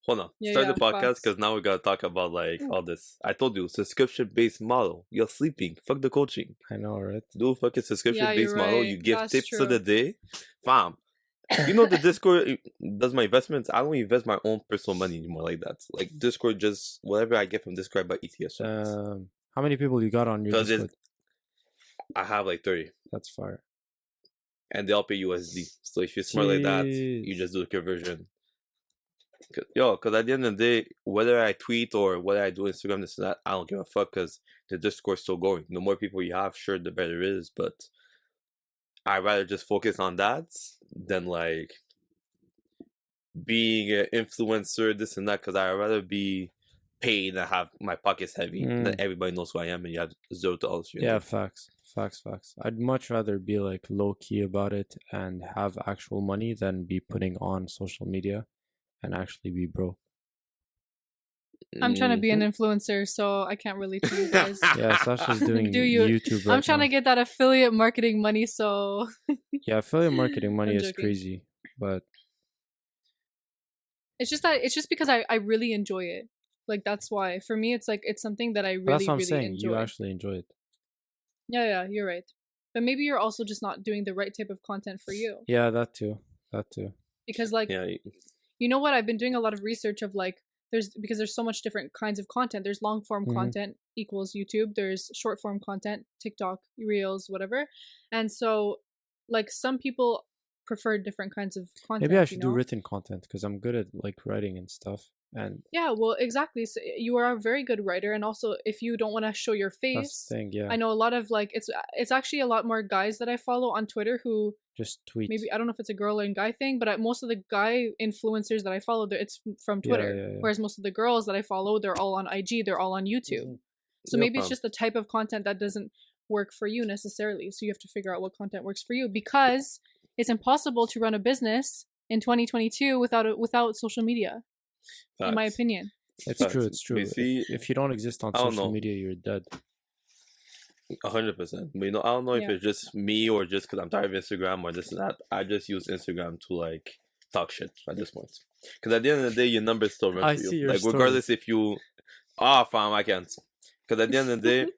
hold on. Yeah, Start yeah, the podcast facts. because now we gotta talk about like all this. I told you, subscription-based model. You're sleeping. Fuck the coaching. I know, right? Do a fucking Yeah, subscription-based you're model. right. You give That's tips of true. the day. Fam. You know the Discord does my investments. I don't invest my own personal money anymore like that. Like Discord, just whatever I get from Discord I buy ETFs. How many people you got on your Because Discord? I have like 30. That's fire. And they all pay USD. So if you're smart like that, you just do the conversion. Because at the end of the day, whether I tweet or whether I do Instagram, this and that, I don't give a fuck because the Discord's still going. The more people you have, sure, the better it is. But I'd rather just focus on that than like being an influencer, this and that, because I'd rather be paid and have my pockets heavy than everybody knows who I am and you have zero to all this shit. Yeah, facts. I'd much rather be like low key about it and have actual money than be putting on social media and actually be broke. I'm trying to be an influencer, so I can't relate to you guys. Yeah, Sasha's doing Do you- YouTube right I'm trying now. to get that affiliate marketing money, so Yeah, affiliate marketing money I'm is joking. crazy, but it's just because I really enjoy it. Like that's why. For me, it's like it's something that I really that's what I'm really saying. enjoy. You actually enjoy it. Yeah, you're right. But maybe you're also just not doing the right type of content for you. Yeah, that too. Because like Yeah. you know what? I've been doing a lot of research of like because there's so much different kinds of content. There's long form Mhm. content equals YouTube. There's short form content, TikTok, Reels, whatever. And so like some people prefer different kinds of content. Maybe I should you know? do written content because I'm good at like writing and stuff. And Yeah, well, exactly. So you are a very good writer, and also if you don't want to show your that's face, the thing. Yeah, I know a lot of like it's actually a lot more guys that I follow on Twitter who just tweet. maybe I don't know if it's a girl or guy thing, but most of the guy influencers that I follow, it's from Twitter. Yeah. Whereas most of the girls that I follow, they're all on IG, they're all on YouTube. So Yeah, maybe it's fam. just the type of content that doesn't work for you necessarily. So you have to figure out what content works for you because it's impossible to run a business in 2022 without social media, in my Facts. opinion. It's Facts. true. It's true. You see, If you don't exist on I don't social know. media, you're dead. 100%. But I don't know if Yeah. it's just me or just because I'm tired of Instagram or this and that. I just use Instagram to like talk shit at this point. Because at the end of the day, your numbers still run I for see you. your Like story. regardless if you, fam, I can't. Because at the end of the day,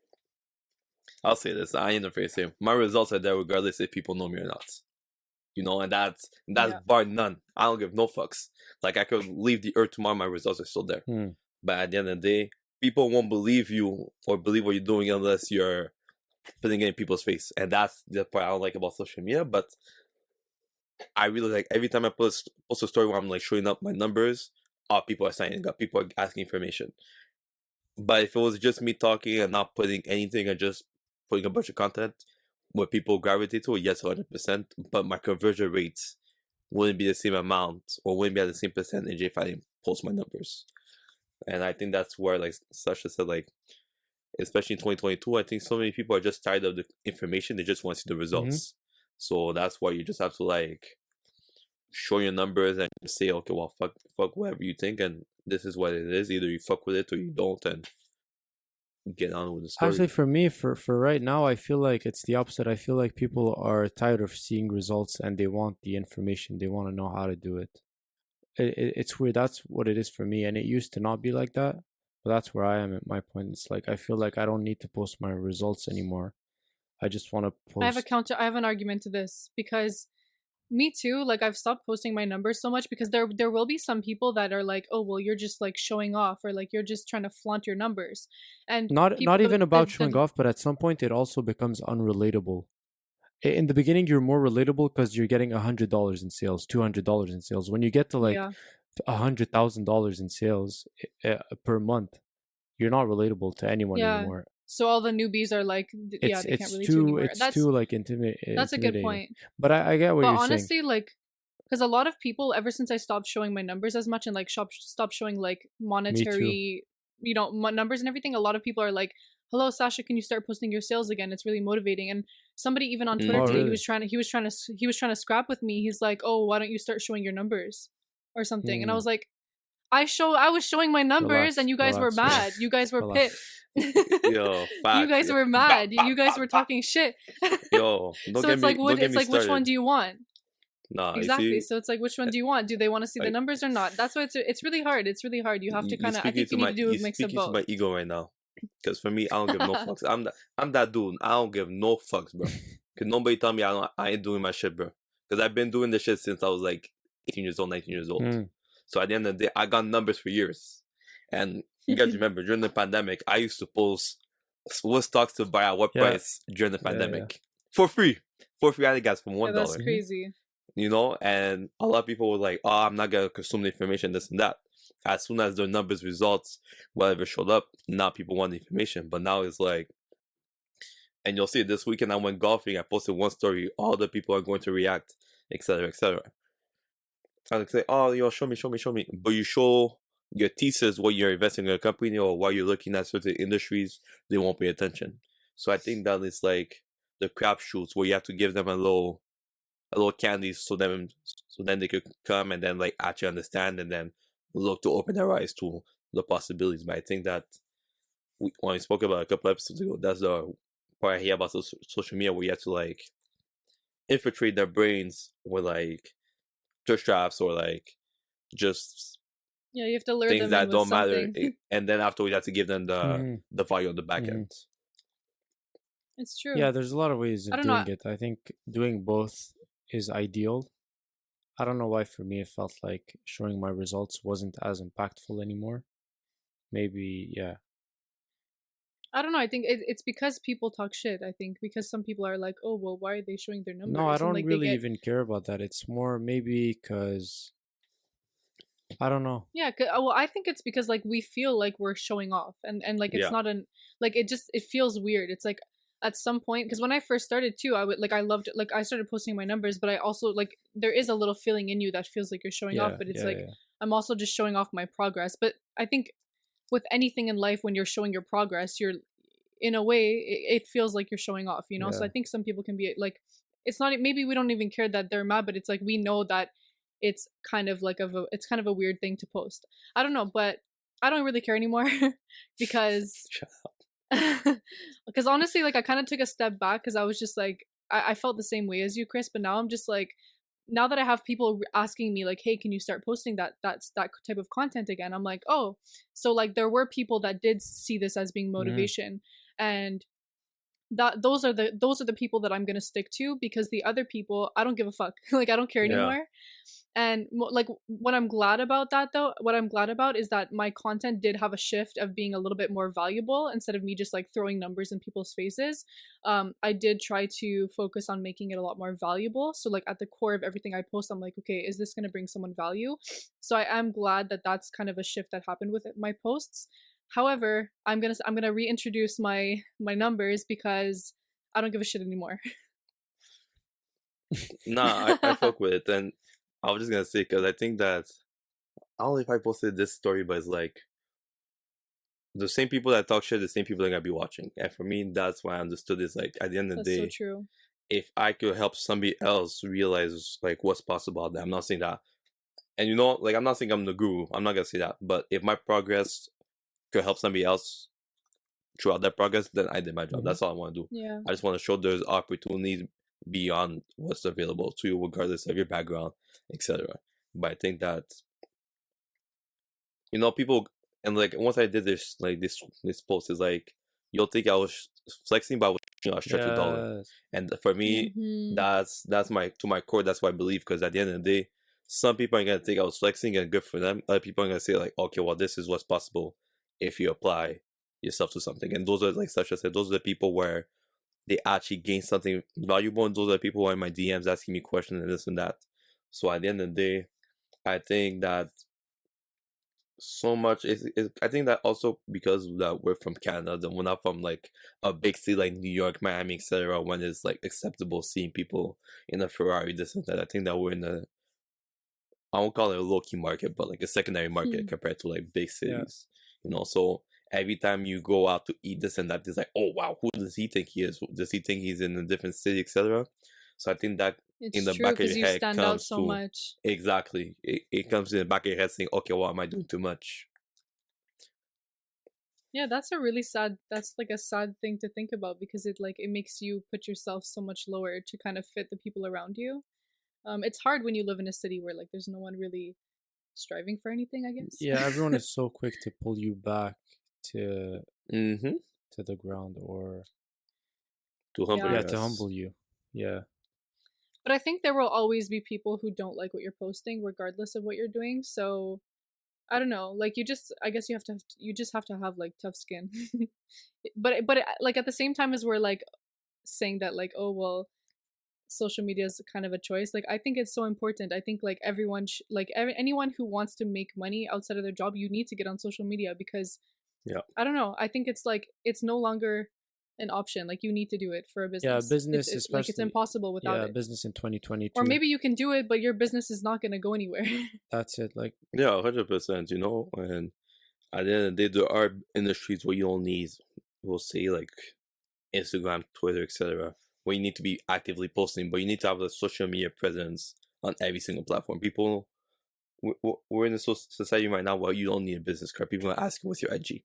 I'll say this. I ain't afraid to say it. My results are there regardless if people know me or not. You know, and that's Yeah. bar none. I don't give no fucks. Like I could leave the earth tomorrow, my results are still there. But at the end of the day, people won't believe you or believe what you're doing unless you're putting it in people's face. And that's the part I don't like about social media. But I really like every time I post a story where I'm like showing up my numbers, people are signing up, people are asking information. But if it was just me talking and not putting anything and just putting a bunch of content where people gravitate to it, yes, 100%. But my conversion rates wouldn't be the same amount or wouldn't be at the same percentage if I didn't post my numbers. And I think that's where, like Sasha said, like, especially in 2022, I think so many people are just tired of the information. They just want to see the results. So that's why you just have to, like, show your numbers and say, okay, well, fuck whatever you think. And this is what it is. Either you fuck with it or you don't. And get on with the story. Actually, for me, for right now, I feel like it's the opposite. I feel like people are tired of seeing results and they want the information. They want to know how to do it. It's weird. That's what it is for me. And it used to not be like that. But that's where I am at my point. It's like I feel like I don't need to post my results anymore. I just want to post. I have an argument to this because me too, like I've stopped posting my numbers so much because there will be some people that are like, oh well, you're just like showing off or like you're just trying to flaunt your numbers. And Not even about showing off, but at some point it also becomes unrelatable. In the beginning, you're more relatable because you're getting $100 in sales, $200 in sales. When you get to like $100,000 in sales per month, you're not relatable to anyone anymore. So all the newbies are like, they can't relate to you anymore. It's too like intimidating. That's a good point. But I get what you're saying. But honestly, like, because a lot of people, ever since I stopped showing my numbers as much and like stopped showing like monetary, numbers and everything, a lot of people are like, hello Sasha, can you start posting your sales again? It's really motivating. And somebody even on Twitter today, really? he was trying to scrap with me. He's like, oh, why don't you start showing your numbers or something? And I was like, I was showing my numbers and you guys were mad. You guys were pissed. Yo, you guys were mad. You guys were talking shit. Yo, so it's like which one do you want? Nah, you Exactly. see, So it's like, which one do you want? Do they want to see the like numbers or not? That's why it's really hard. It's really hard. You have to kind of. I think you need to do a you mix of speaking to both. my ego right now. Because for me, I don't give no fucks. I'm that dude. I don't give no fucks, bro. Cause nobody tell me I ain't doing my shit, bro. Cause I've been doing this shit since I was like 18 years old, 19 years old. So at the end of the day, I got numbers for years. And you guys remember during the pandemic, I used to post what stocks to buy at what price during the pandemic for free. For free, I got from $1. That's crazy. You know, and a lot of people were like, "Oh, I'm not gonna consume the information, this and that." As soon as the numbers, results, whatever showed up, now people want the information. But now it's like, and you'll see this weekend I went golfing. I posted one story. All the people are going to react, etc., etc. And they say, "Oh, show me." But you show your thesis, what you're investing in a company, or while you're looking at certain industries, they won't pay attention. So I think that is like the crapshoots where you have to give them a little candy so then they could come and then like actually understand and then look to open their eyes to the possibilities. But I think that when we spoke about a couple episodes ago, that's the part I hear about social media where you have to like infiltrate their brains with like thirst traps or like just Yeah, you have to lure things them that in with don't matter, something. and then after we have to give them the value on the back end. It's true. Yeah, there's a lot of ways I of don't doing know. it. I think doing both is ideal. I don't know why for me it felt like showing my results wasn't as impactful anymore. Maybe, yeah. I don't know. I think it's because people talk shit. I think because some people are like, oh, well, why are they showing their numbers? No, I And don't like really even care about that. It's more maybe because I don't know. Yeah, well, I think it's because like we feel like we're showing off, and like it's not like it feels weird. It's like at some point, because when I first started too, I loved it. Like I started posting my numbers, but I also like there is a little feeling in you that feels like you're showing off, but it's like I'm also just showing off my progress. But I think with anything in life, when you're showing your progress, you're in a way it feels like you're showing off, you know. So I think some people can be like, it's not, maybe we don't even care that they're mad, but it's like we know that it's kind of like it's kind of a weird thing to post. I don't know, but I don't really care anymore because because honestly, like I kind of took a step back because I was just like I felt the same way as you, Chris, but now I'm just like, now that I have people asking me like, hey, can you start posting that type of content again, I'm like, oh, so like there were people that did see this as being motivation, and that those are the people that I'm gonna stick to, because the other people, I don't give a fuck. Like I don't care anymore. And like what I'm glad about is that my content did have a shift of being a little bit more valuable instead of me just like throwing numbers in people's faces. I did try to focus on making it a lot more valuable. So like at the core of everything I post, I'm like, okay, is this going to bring someone value? So I am glad that that's kind of a shift that happened with my posts. However, I'm gonna reintroduce my numbers because I don't give a shit anymore. Nah, I fuck with it, and I was just gonna say, because I think that I don't know if I posted this story, but it's like the same people that talk shit, the same people that are gonna be watching. And for me, that's why I understood this. Like at the end of the day, that's so true. If I could help somebody else realize like what's possible out there, I'm not saying that. And you know, like I'm not saying I'm the guru. I'm not gonna say that. But if my progress could help somebody else throughout that progress, then I did my job. That's all I want to do. Yeah. I just want to show there's opportunities beyond what's available to you, regardless of your background, etc. But I think that, you know, people, and like once I did this, like this post is like, you'll think I was flexing, but I was, a stretchy dollar. And for me, that's my to my core. That's what I believe, because at the end of the day, some people are gonna think I was flexing, and good for them. Other people are gonna say like, okay, well, this is what's possible if you apply yourself to something. And those are, like Sasha said, those are the people where they actually gain something valuable, and those are the people who are in my DMs asking me questions and this and that. So at the end of the day, I think that so much is I think that also because that we're from Canada, that we're not from like a big city like New York, Miami, etc., when it's like acceptable seeing people in a Ferrari, this and that. I think that we're in a, I won't call it a low-key market, but like a secondary market compared to like big cities. You know, so every time you go out to eat this and that, it's like, oh wow, who does he think he is? Does he think he's in a different city, etc.? So I think that in the back of your head comes so to much. Exactly. It comes in the back of your head saying, okay, well, am I doing too much? Yeah, that's a really sad, that's like a sad thing to think about, because it makes you put yourself so much lower to kind of fit the people around you. It's hard when you live in a city where like there's no one really striving for anything, I guess. Yeah, everyone is so quick to pull you back to Mm-hmm. to the ground, or To humble Yeah. to us. humble you. Yeah. But I think there will always be people who don't like what you're posting, regardless of what you're doing. So I don't know. Like I guess you just have to have like tough skin. But like at the same time as we're like saying that like, oh well, social media is kind of a choice. Like I think it's so important. I think like everyone anyone who wants to make money outside of their job, you need to get on social media because Yeah. I don't know. I think it's like it's no longer an option. Like you need to do it for a business. Business it's especially. like it's impossible without it. Business in 2022. Or maybe you can do it, but your business is not going to go anywhere. That's it. Like, Yeah, 100%. And at the end of the day, there are industries where you don't need, we'll say, like Instagram, Twitter, etc., where you need to be actively posting, but you need to have a social media presence on every single platform. People, we're in a society right now where you don't need a business card. People are asking what's your IG.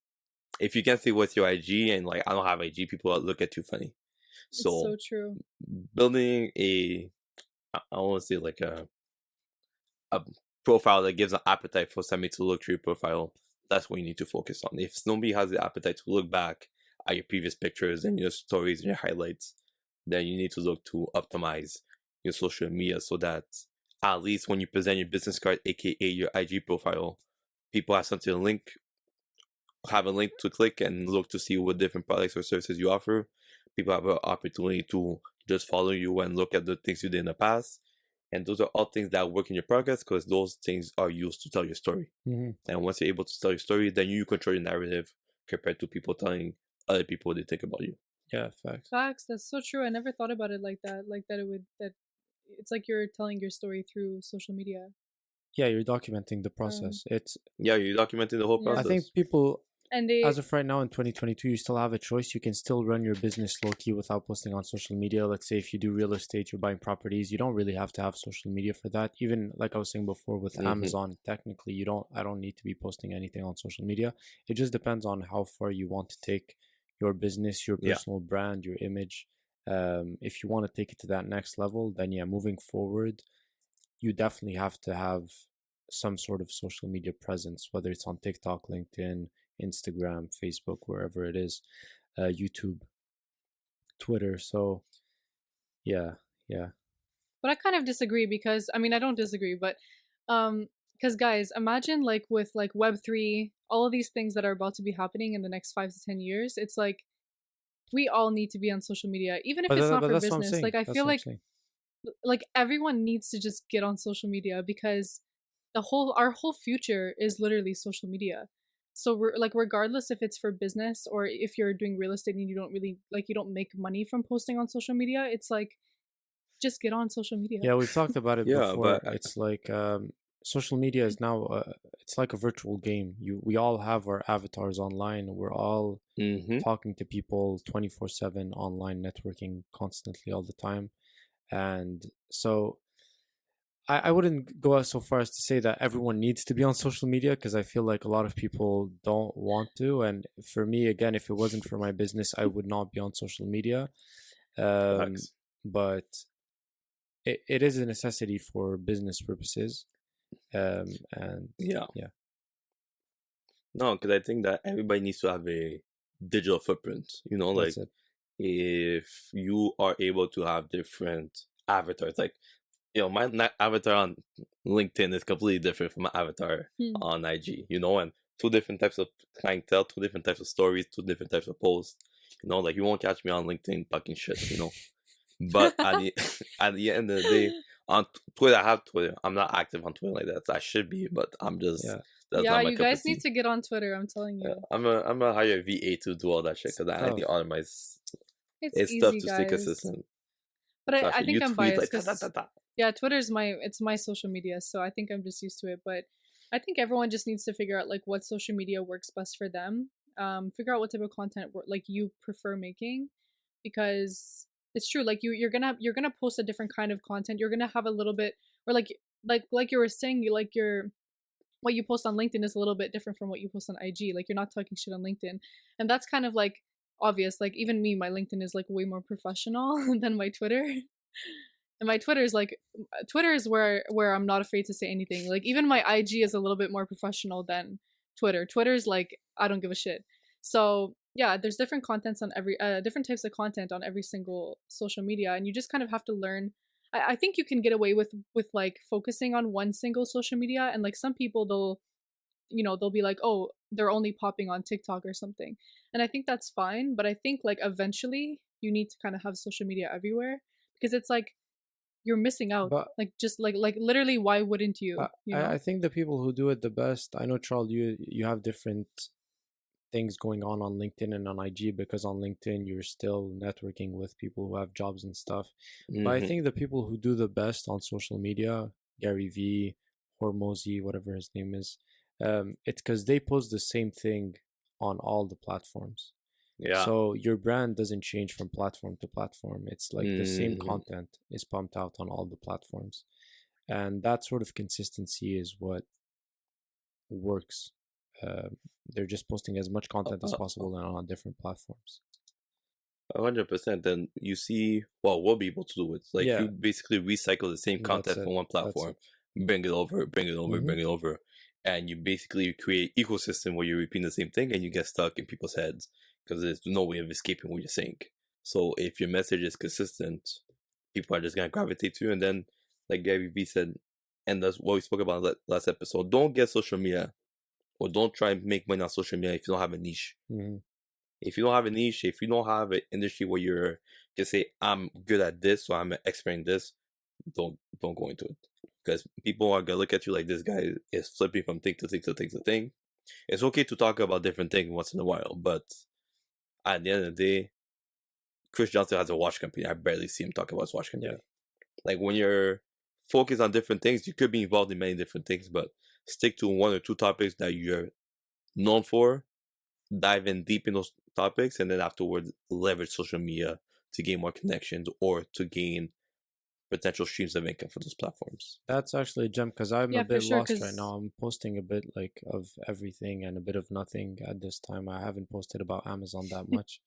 If you can't say what's your IG and like I don't have IG, people will look at you funny. So, it's so true. Building I want to say like a profile that gives an appetite for somebody to look through your profile, that's what you need to focus on. If nobody has the appetite to look back at your previous pictures and your stories and your highlights, then you need to look to optimize your social media so that at least when you present your business card, aka your IG profile, people have something to have a link to click and look to see what different products or services you offer. People have an opportunity to just follow you and look at the things you did in the past. And those are all things that work in your progress because those things are used to tell your story. mm-hmm. And once you're able to tell your story, then you control your narrative compared to people telling other people what they think about you. Yeah, facts. Facts. That's so true. I never thought about it like that. Like that it's like you're telling your story through social media. Yeah, you're documenting the process. You're documenting the whole Yeah. process. I think people, and as of right now in 2022, you still have a choice. You can still run your business low-key without posting on social media. Let's say if you do real estate, you're buying properties, you don't really have to have social media for that. Even like I was saying before with Amazon, technically I don't need to be posting anything on social media. It just depends on how far you want to take your business, your personal brand, your image. If you want to take it to that next level, then moving forward, you definitely have to have some sort of social media presence, whether it's on TikTok, LinkedIn, Instagram, Facebook, wherever it is, YouTube, Twitter. So yeah. But I kind of disagree because I mean I don't disagree, but because guys, imagine like with like Web3, all of these things that are about to be happening in the next 5 to 10 years, it's like we all need to be on social media, even if it's not for business. Like I feel like everyone needs to just get on social media because our whole future is literally social media. So we're like, regardless if it's for business or if you're doing real estate and you don't really like, you don't make money from posting on social media, it's like, just get on social media. Yeah, we've talked about it before. But it's like social media is now it's like a virtual game. We all have our avatars online. We're all talking to people 24/7, online networking constantly all the time. And so I wouldn't go so far as to say that everyone needs to be on social media because I feel like a lot of people don't want to. And for me, again, if it wasn't for my business, I would not be on social media. But it is a necessity for business purposes. And yeah. No, because I think that everybody needs to have a digital footprint. Like if you are able to have different avatars, like my avatar on LinkedIn is completely different from my avatar on IG. And 2 different types of clientele, 2 different types of stories, 2 different types of posts. Like you won't catch me on LinkedIn talking shit. But at the end of the day, on Twitter, I have Twitter. I'm not active on Twitter like that. I should be, but I'm just. That's not my you guys need to get on Twitter. I'm telling you. I'm gonna hire a VA to do all that shit because I think automate. It's easy, tough to guys. stay consistent. But I think I'm biased because like, Twitter's my social media, so I think I'm just used to it. But I think everyone just needs to figure out like what social media works best for them. Figure out what type of content like you prefer making, because it's true. Like you're gonna post a different kind of content. You're gonna have a little bit, or like you were saying, what you post on LinkedIn is a little bit different from what you post on IG. Like you're not talking shit on LinkedIn, and that's kind of like obvious. Like even me, my LinkedIn is like way more professional than my Twitter. And my Twitter is where I'm not afraid to say anything. Like even my IG is a little bit more professional than Twitter. Twitter's like I don't give a shit. So yeah, there's different contents on every different types of content on every single social media, and you just kind of have to learn. I think you can get away with like focusing on one single social media, and like some people they'll be like, oh, they're only popping on TikTok or something, and I think that's fine. But I think like eventually you need to kind of have social media everywhere because it's like you're missing out. But like just like literally, why wouldn't you? You know? I think the people who do it the best, I know, Charles, you have different things going on LinkedIn and on IG, because on LinkedIn you're still networking with people who have jobs and stuff. But I think the people who do the best on social media, Gary V, Hormozy, whatever his name is, it's because they post the same thing on all the platforms. Yeah. So your brand doesn't change from platform to platform. It's like the same content is pumped out on all the platforms. And that sort of consistency is what works. They're just posting as much content as possible and on different platforms. 100%. Then you see, well, we'll be able to do it. Like you basically recycle the same content from one platform, bring it over, bring it over, and you basically create ecosystem where you're repeating the same thing, and you get stuck in people's heads because there's no way of escaping what you're saying. So if your message is consistent, people are just gonna gravitate to you. And then, like Gary V said, and that's what we spoke about last episode. Don't get social media, or don't try and make money on social media if you don't have a niche. If you don't have a niche, if you don't have an industry where you're just say, I'm good at this, so I'm an expert in this, don't go into it. Because people are gonna look at you like this guy is flipping from thing to thing to thing to thing. It's okay to talk about different things once in a while, but at the end of the day, Chris Johnson has a watch company. I barely see him talk about his watch company. Yeah. Like when you're focused on different things, you could be involved in many different things, but stick to one or two topics that you're known for, dive in deep in those topics, and then afterwards leverage social media to gain more connections or to gain potential streams of income for those platforms. That's actually a gem, because I'm a bit lost right now. I'm posting a bit like of everything and a bit of nothing at this time. I haven't posted about Amazon that much.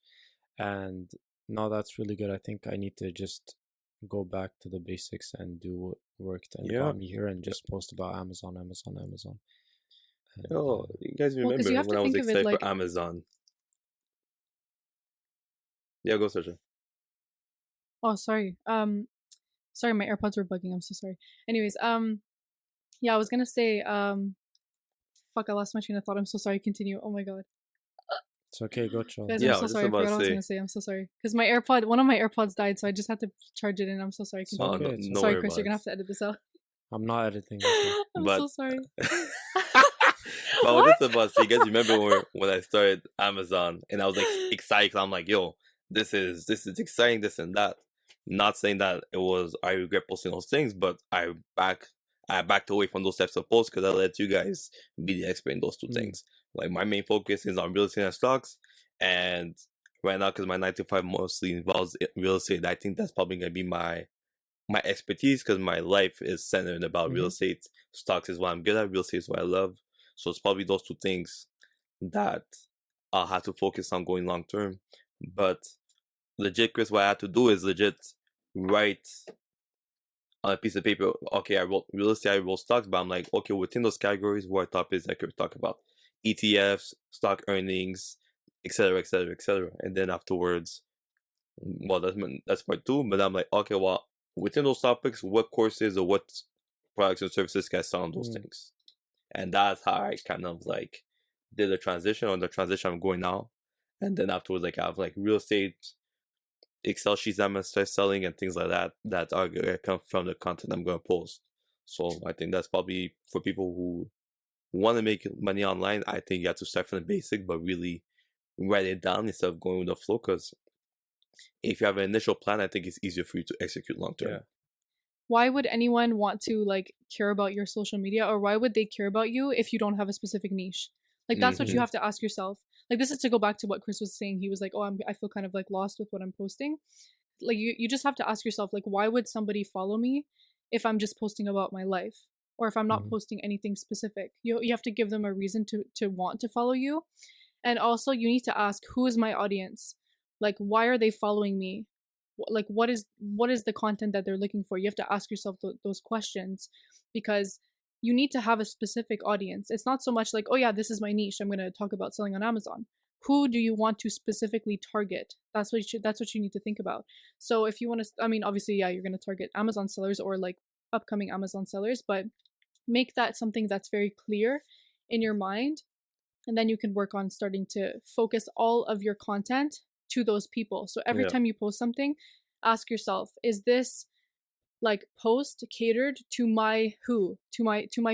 And no, that's really good. I think I need to just go back to the basics and do what worked and got me here, and just post about Amazon. And, you guys remember when I was excited for Amazon? Yeah, go Sasha. Oh, sorry. Sorry, my AirPods were bugging. I'm so sorry. Anyways, yeah, I was gonna say, fuck, I lost my train of thought. I'm so sorry. Continue. Oh my god. It's okay, go Charl. Guys, I'm so sorry. I forgot what I was gonna say. I'm so sorry. Because one of my AirPods died, so I just had to charge it in. I'm so sorry. Continue. No sorry, Chris, you're gonna have to edit this out. I'm not editing this. I'm so sorry. But what is about, so you guys remember when I started Amazon and I was like excited, cause I'm like, yo, this is exciting, this and that. Not saying that I regret posting those things, but I backed away from those types of posts because I let you guys be the expert in those two things. Like my main focus is on real estate and stocks, and right now, because my 9 to 5 mostly involves real estate, I think that's probably gonna be my expertise, because my life is centered about real estate. Stocks is what I'm good at, real estate is what I love. So it's probably those two things that I'll have to focus on going long term. But legit, Chris, what I had to do is legit write on a piece of paper. Okay, I wrote real estate, I wrote stocks, but I'm like, okay, within those categories, what topics I could talk about? ETFs, stock earnings, etc., etc., etc. And then afterwards, well, that's part two. But I'm like, okay, well, within those topics, what courses or what products and services can I sell on those things? And that's how I kind of like did the transition, or the transition I'm going now. And then afterwards, like I have like real estate Excel sheets that I'm gonna start selling and things like that are gonna come from the content I'm gonna post. So I think that's probably for people who want to make money online. I think you have to start from the basic, but really write it down instead of going with the flow. Because if you have an initial plan, I think it's easier for you to execute long term. Yeah. Why would anyone want to like care about your social media, or why would they care about you if you don't have a specific niche? Like that's what you have to ask yourself. Like this is to go back to what Chris was saying. He was like, oh, I feel kind of like lost with what I'm posting. Like you just have to ask yourself, like, why would somebody follow me if I'm just posting about my life, or if I'm not posting anything specific? You have to give them a reason to want to follow you. And also you need to ask, who is my audience? Like, why are they following me? like what is the content that they're looking for. You have to ask yourself those questions, because you need to have a specific audience. It's not so much like, oh yeah, this is my niche, I'm going to talk about selling on Amazon. Who do you want to specifically target? That's what you need to think about. So if you want to, I mean, obviously, yeah, you're going to target Amazon sellers or like upcoming Amazon sellers, but make that something that's very clear in your mind. And then you can work on starting to focus all of your content to those people. So every time you post something, ask yourself, is this like post catered to my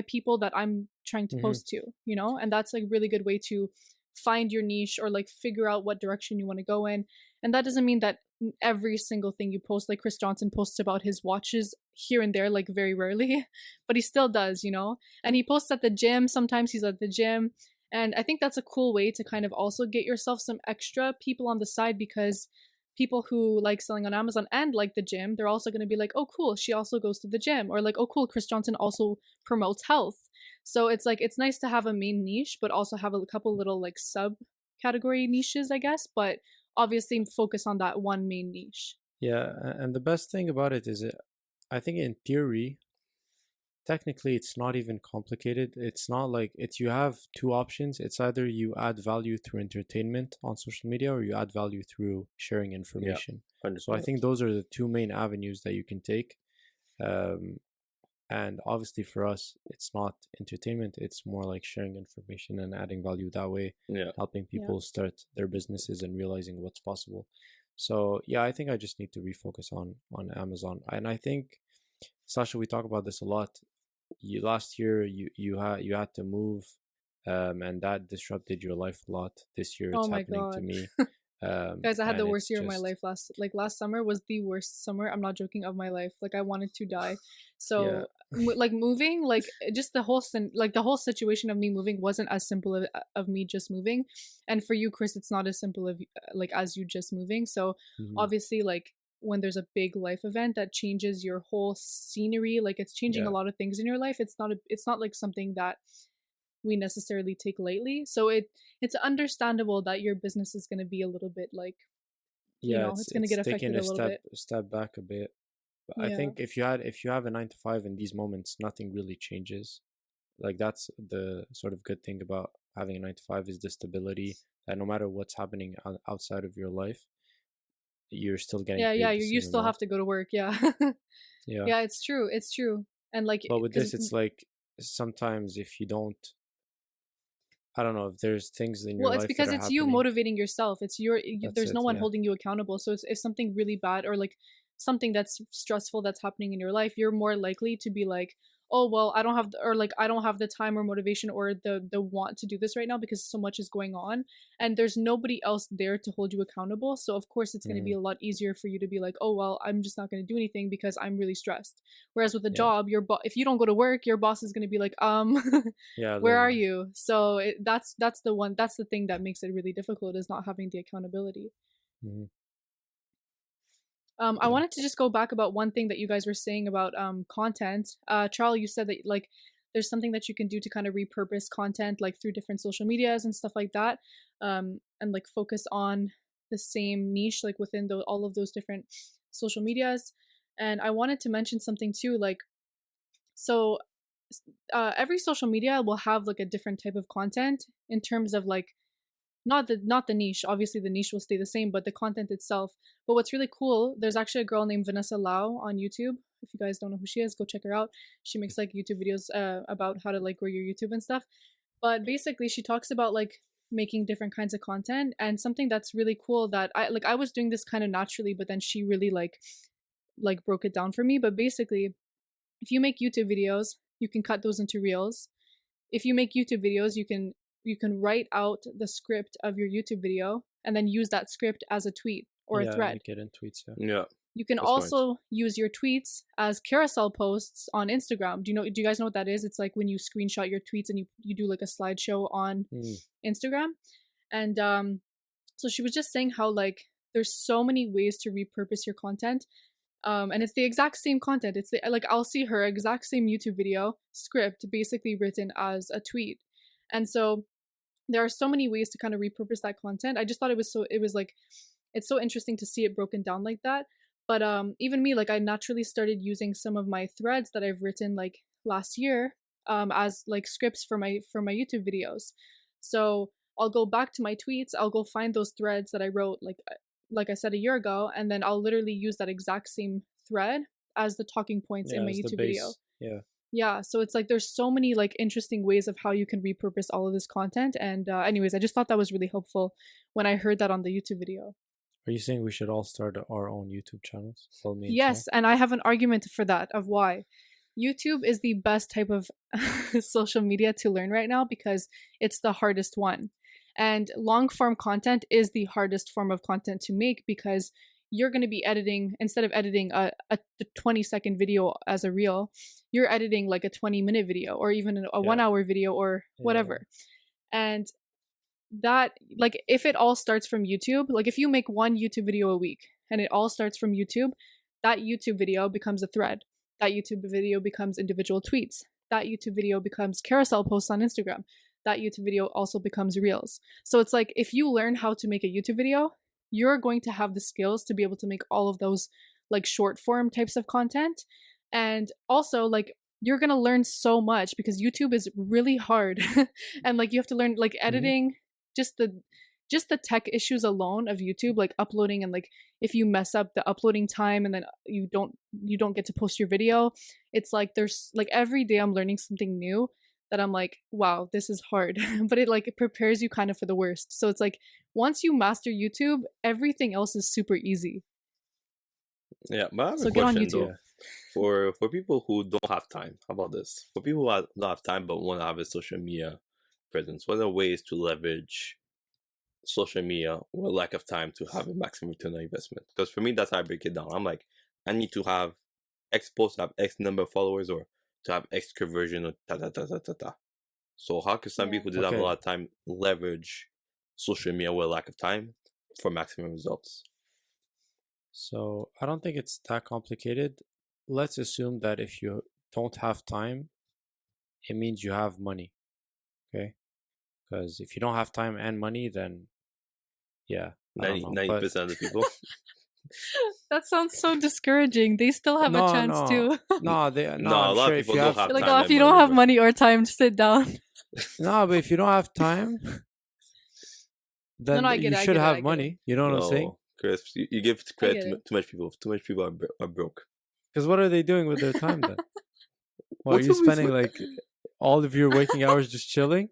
people that I'm trying to post to, you know? And that's like a really good way to find your niche, or like figure out what direction you want to go in. And that doesn't mean that every single thing you post, like Chris Johnson posts about his watches here and there, like very rarely, but he still does, you know? And he posts at the gym. Sometimes he's at the gym. And I think that's a cool way to kind of also get yourself some extra people on the side, because people who like selling on Amazon and like the gym, they're also going to be like, oh cool, she also goes to the gym, or like, oh cool, Chris Johnson also promotes health. So it's like, it's nice to have a main niche, but also have a couple little like subcategory niches, I guess, but obviously focus on that one main niche. Yeah, and the best thing about it is, I think in theory, technically it's not even complicated. It's not like you have two options. It's either you add value through entertainment on social media, or you add value through sharing information. So I think those are the two main avenues that you can take. And obviously for us, it's not entertainment. It's more like sharing information and adding value that way, helping people start their businesses and realizing what's possible. So yeah, I think I just need to refocus on Amazon. And I think, Sasha, we talk about this a lot. Last year you had to move, and that disrupted your life a lot. This year it's happening to me. Guys, I had the worst year of my life last summer was the worst summer, I'm not joking, of my life. Like I wanted to die. So like moving, like just the whole situation of me moving wasn't as simple of me just moving. And for you, Chris, it's not as simple of like as you just moving. So obviously, like when there's a big life event that changes your whole scenery, like it's changing a lot of things in your life, it's not like something that we necessarily take lightly. So it's understandable that your business is going to be a little bit like, you know, it's going to get affected a little bit. Step back a bit. But I think if you have a 9-to-5 in these moments, nothing really changes. Like that's the sort of good thing about having a 9-to-5 is the stability, that no matter what's happening outside of your life, you're still getting paid you still have to go to work. Yeah, it's true. And like, but with this, it's like sometimes if you don't, I don't know, if there's things in your life. Well, it's because it's you motivating yourself. It's there's no one holding you accountable. So if something really bad or like something that's stressful that's happening in your life, you're more likely to be like, oh well, I don't have the time or motivation or the want to do this right now because so much is going on, and there's nobody else there to hold you accountable. So of course it's going to be a lot easier for you to be like, oh well, I'm just not going to do anything because I'm really stressed. Whereas with a job, if you don't go to work, your boss is going to be like, where are you? So that's the thing that makes it really difficult, is not having the accountability. I wanted to just go back about one thing that you guys were saying about content. Charl, you said that like there's something that you can do to kind of repurpose content like through different social medias and stuff like that, and like focus on the same niche like within all of those different social medias. And I wanted to mention something too, like so every social media will have like a different type of content in terms of like not the niche. Obviously the niche will stay the same, but the content itself. But what's really cool, there's actually a girl named Vanessa Lau on YouTube. If you guys don't know who she is, go check her out. She makes like YouTube videos about how to like grow your YouTube and stuff. But basically she talks about like making different kinds of content, and something that's really cool that I was doing this kind of naturally, but then she really like broke it down for me. But basically, if you make YouTube videos, you can cut those into reels. If you make YouTube videos, you can write out the script of your YouTube video and then use that script as a tweet or a thread. Make it in tweets, You can also use your tweets as carousel posts on Instagram. Do you guys know what that is? It's like when you screenshot your tweets and you do like a slideshow on Instagram. And so she was just saying how like there's so many ways to repurpose your content. And it's the exact same content. It's like I'll see her exact same YouTube video script basically written as a tweet. And so there are so many ways to kind of repurpose that content. I just thought it's so interesting to see it broken down like that. But even me, like I naturally started using some of my threads that I've written like last year as like scripts for my YouTube videos. So I'll go back to my tweets, I'll go find those threads that I wrote like I said a year ago, and then I'll literally use that exact same thread as the talking points in my YouTube video. Yeah, so it's like there's so many like interesting ways of how you can repurpose all of this content. And anyways, I just thought that was really helpful when I heard that on the YouTube video. Are you saying we should all start our own YouTube channels? Yes, and I have an argument for that of why. YouTube is the best type of social media to learn right now because it's the hardest one. And long form content is the hardest form of content to make because you're going to be editing, instead of editing a 20-second video as a reel, you're editing like a 20-minute video or even a 1 hour video or whatever. And that, like, if it all starts from YouTube, like if you make one YouTube video a week and it all starts from YouTube, that YouTube video becomes a thread. That YouTube video becomes individual tweets. That YouTube video becomes carousel posts on Instagram. That YouTube video also becomes reels. So it's like, if you learn how to make a YouTube video, you're going to have the skills to be able to make all of those like short form types of content. And also like, you're going to learn so much because YouTube is really hard. And like, you have to learn like editing, just the tech issues alone of YouTube, like uploading, and like if you mess up the uploading time and then you don't get to post your video, it's like there's like every day I'm learning something new that I'm like, wow, this is hard. But it prepares you kind of for the worst. So it's like once you master YouTube, everything else is super easy. Yeah, but I have So a get on question YouTube. though. For people who don't have time, how about this? For people who don't have time but want to have a social media presence, what are ways to leverage social media or lack of time to have a maximum return on investment? Because for me, that's how I break it down. I'm like, I need to have X posts, have X number of followers, or to have X conversion, or ta ta ta ta ta ta. So how can some people who did have a lot of time leverage social media with lack of time for maximum results? So I don't think it's that complicated. Let's assume that if you don't have time, it means you have money. Okay? Because if you don't have time and money, then 90% of the people. That sounds so discouraging. They still have a chance too. A lot of people don't have time. Like, oh, if you don't have money or time, sit down. No, but if you don't have time, then you should have money. You know what I'm saying? Chris, you give credit to too much people. Too much people are broke. Because what are they doing with their time then? Well, are you spending like all of your waking hours just chilling?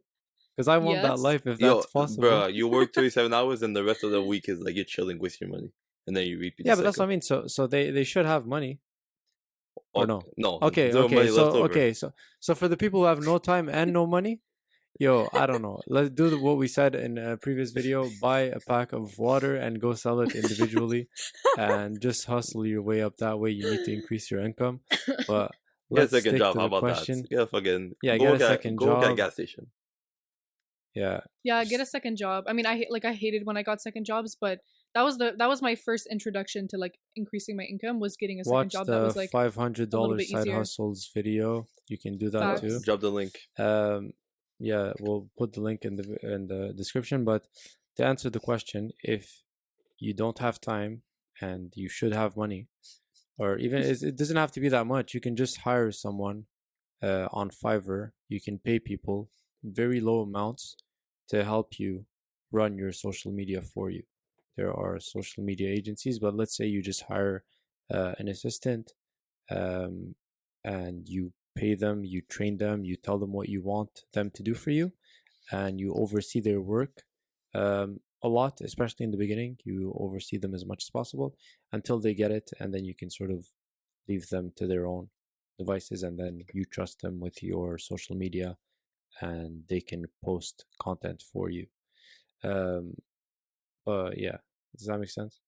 Because I want that life if that's possible. Bro, you work 37 hours and the rest of the week is like you're chilling with your money. And then you repeat. Yeah, but that's what I mean. So they should have money. Or no? No. Okay. So for the people who have no time and no money, I don't know. Let's do what we said in a previous video. Buy a pack of water and go sell it individually, and just hustle your way up that way. You need to increase your income. But get a second job. How about that? Get a fucking get a second job. Go get a gas station. Yeah, get a second job. I mean, I hated when I got second jobs, but that was my first introduction to like increasing my income, was getting a second job. That was like $500 side hustles video. You can do that too. Drop the link. Yeah, we'll put the link in the description. But to answer the question, if you don't have time and you should have money, or even it doesn't have to be that much. You can just hire someone on Fiverr. You can pay people very low amounts to help you run your social media for you. There are social media agencies, but let's say you just hire an assistant and you pay them, you train them, you tell them what you want them to do for you, and you oversee their work a lot, especially in the beginning. You oversee them as much as possible until they get it, and then you can sort of leave them to their own devices, and then you trust them with your social media and they can post content for you. Yeah, does that make sense?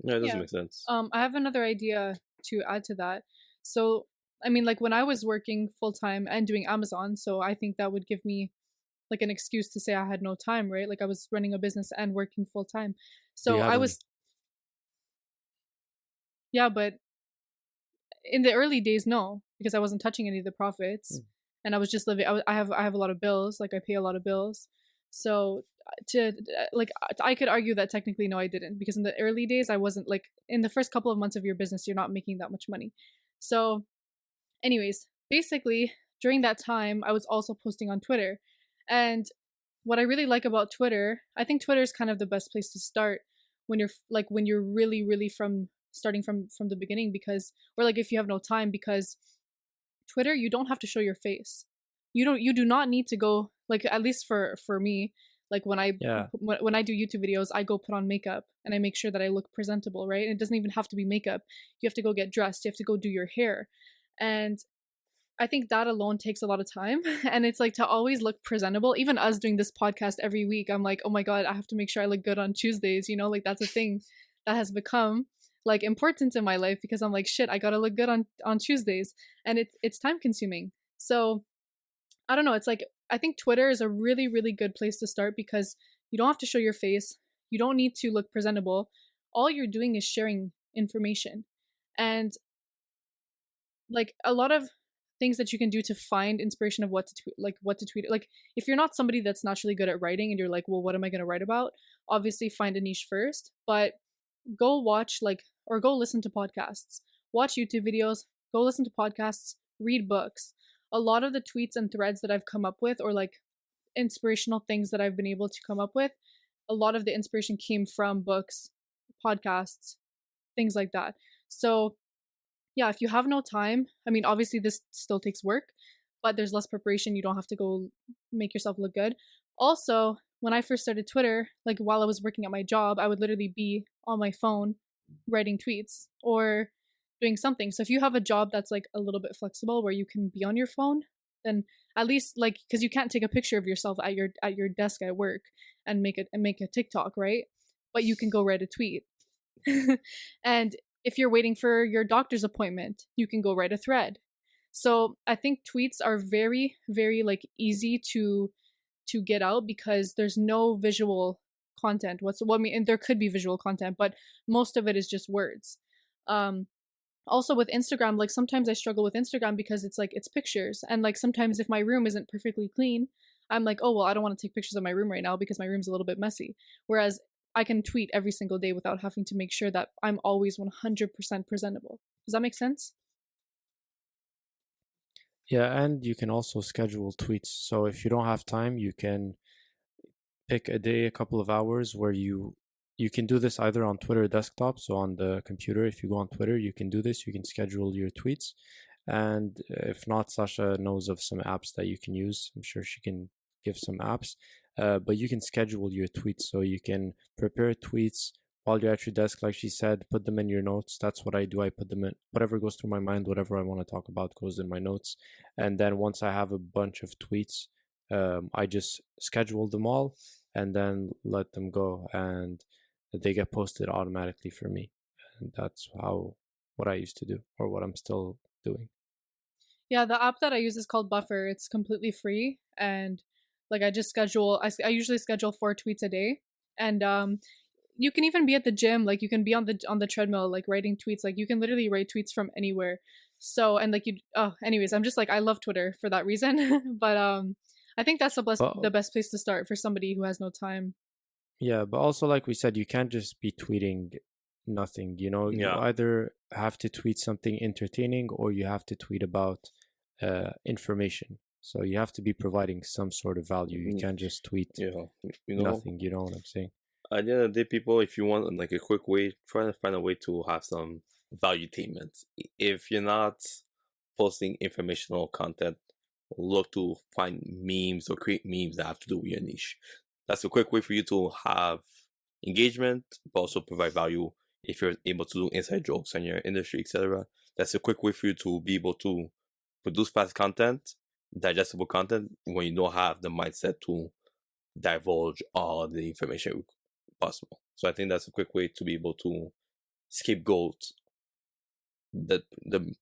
Yeah, it does make sense. I have another idea to add to that. So I mean, like when I was working full time and doing Amazon, so I think that would give me like an excuse to say I had no time, right? Like I was running a business and working full time. So I was, but in the early days, no, because I wasn't touching any of the profits, and I was just living. I have a lot of bills. Like I pay a lot of bills, So to like, I could argue that technically no, I didn't, because in the early days I wasn't like, in the first couple of months of your business you're not making that much money. So anyways, basically during that time I was also posting on Twitter. And what I really like about Twitter, I think Twitter is kind of the best place to start when you're like, when you're really from starting from the beginning, because, or like if you have no time, because Twitter, you don't have to show your face. You do not need to go, like, at least for me, like when Yeah. when I do YouTube videos, I go put on makeup and I make sure that I look presentable, right? And it doesn't even have to be makeup. You have to go get dressed, you have to go do your hair. And I think that alone takes a lot of time. And it's like, to always look presentable, even us doing this podcast every week, I'm like, oh my God, I have to make sure I look good on Tuesdays, you know, like that's a thing that has become like important in my life, because I'm like, shit, I gotta look good on Tuesdays. And it's time consuming. So I don't know, it's like, I think Twitter is a really good place to start, because you don't have to show your face, you don't need to look presentable. All you're doing is sharing information. And like a lot of things that you can do to find inspiration of what to tweet, like what to tweet. Like if you're not somebody that's naturally good at writing and you're like, well, what am I going to write about? Obviously find a niche first, but go watch like, or go listen to podcasts, watch YouTube videos, go listen to podcasts, read books. A lot of the tweets and threads that I've come up with, or like inspirational things that I've been able to come up with, a lot of the inspiration came from books, podcasts, things like that. So yeah, if you have no time, I mean, obviously this still takes work, but there's less preparation. You don't have to go make yourself look good. Also, when I first started Twitter, like while I was working at my job, I would literally be on my phone writing tweets or doing something. So if you have a job that's like a little bit flexible where you can be on your phone, then at least, like, because you can't take a picture of yourself at your desk at work and make a TikTok, right? But you can go write a tweet. And if you're waiting for your doctor's appointment, you can go write a thread. So I think tweets are very like easy to get out, because there's no visual content. I mean, and there could be visual content, but most of it is just words. Also with Instagram, like sometimes I struggle with Instagram because it's like, it's pictures, and like sometimes if my room isn't perfectly clean, I'm like, oh well, I don't want to take pictures of my room right now because my room's a little bit messy. Whereas I can tweet every single day without having to make sure that I'm always 100% presentable. Does that make sense? Yeah, and you can also schedule tweets. So if you don't have time, you can pick a day, a couple of hours where you can do this either on Twitter desktop, so on the computer. If you go on Twitter, you can do this. You can schedule your tweets. And if not, Sasha knows of some apps that you can use. I'm sure she can give some apps. But you can schedule your tweets, so you can prepare tweets while you're at your desk, like she said, put them in your notes. That's what I do. I put them in, whatever goes through my mind, whatever I want to talk about goes in my notes. And then once I have a bunch of tweets, I just schedule them all and then let them go, and they get posted automatically for me. And that's what I used to do, or what I'm still doing. Yeah, the app that I use is called Buffer. It's completely free, and like I just schedule. I usually schedule 4 tweets a day, and you can even be at the gym. Like you can be on the treadmill, like writing tweets. Like you can literally write tweets from anywhere. So and like you. Oh, anyways, I'm just like, I love Twitter for that reason. But I think that's the best place to start for somebody who has no time. Yeah, but also like we said, you can't just be tweeting nothing. You Yeah. either have to tweet something entertaining or you have to tweet about information. So you have to be providing some sort of value. You can't just tweet nothing. You know what I'm saying? At the end of the day, people, if you want like a quick way, try to find a way to have some valuetainment. If you're not posting informational content, look to find memes or create memes that have to do with your niche. That's a quick way for you to have engagement, but also provide value. If you're able to do inside jokes on your industry, etc., that's a quick way for you to be able to produce fast content, digestible content, when you don't have the mindset to divulge all the information possible. So I think that's a quick way to be able to scapegoat the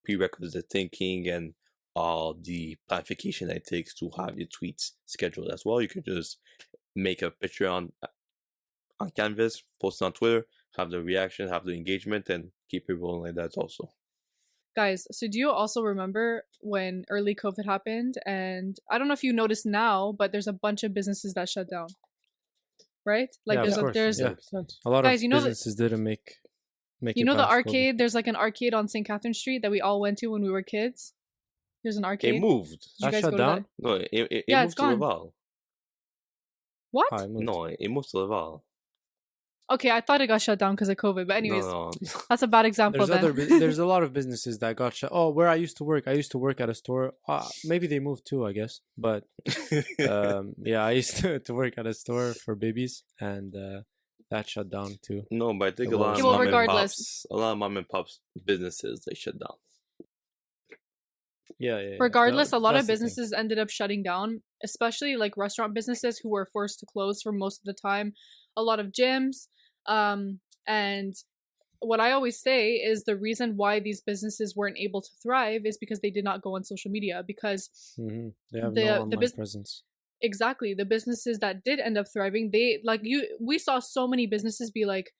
prerequisite thinking and all the planification that it takes to have your tweets scheduled as well. You can just make a picture on Canvas, post it on Twitter, have the reaction, have the engagement, and keep it rolling like that also. Guys, so do you also remember when early COVID happened? And I don't know if you noticed now, but there's a bunch of businesses that shut down, right? Like Yeah, of course. there's Yeah. A lot guys, of you know businesses didn't make you it know the past COVID. arcade. There's like an arcade on St. Catherine Street that we all went to when we were kids. There's an It arcade. moved. Did you That guys shut go to down? that? No, it Yeah, moved it's to gone. Laval. What? How it moved. No, it moved to Laval. Okay, I thought it got shut down because of COVID. But anyways, No. that's a bad example. There's a lot of businesses that got shut. Oh, where I used to work at a store. Maybe they moved too, I guess. But yeah, I used to work at a store for babies, and that shut down too. No, but I think a lot of Okay, well, mom and regardless. pops, a lot of mom and pops businesses, they shut down. Yeah. Regardless, a lot that's of the thing. businesses ended up shutting down, especially like restaurant businesses who were forced to close for most of the time. A lot of gyms. And what I always say is the reason why these businesses weren't able to thrive is because they did not go on social media, because They have the- no the online bus- presence. exactly, the businesses that did end up thriving, we saw so many businesses be like,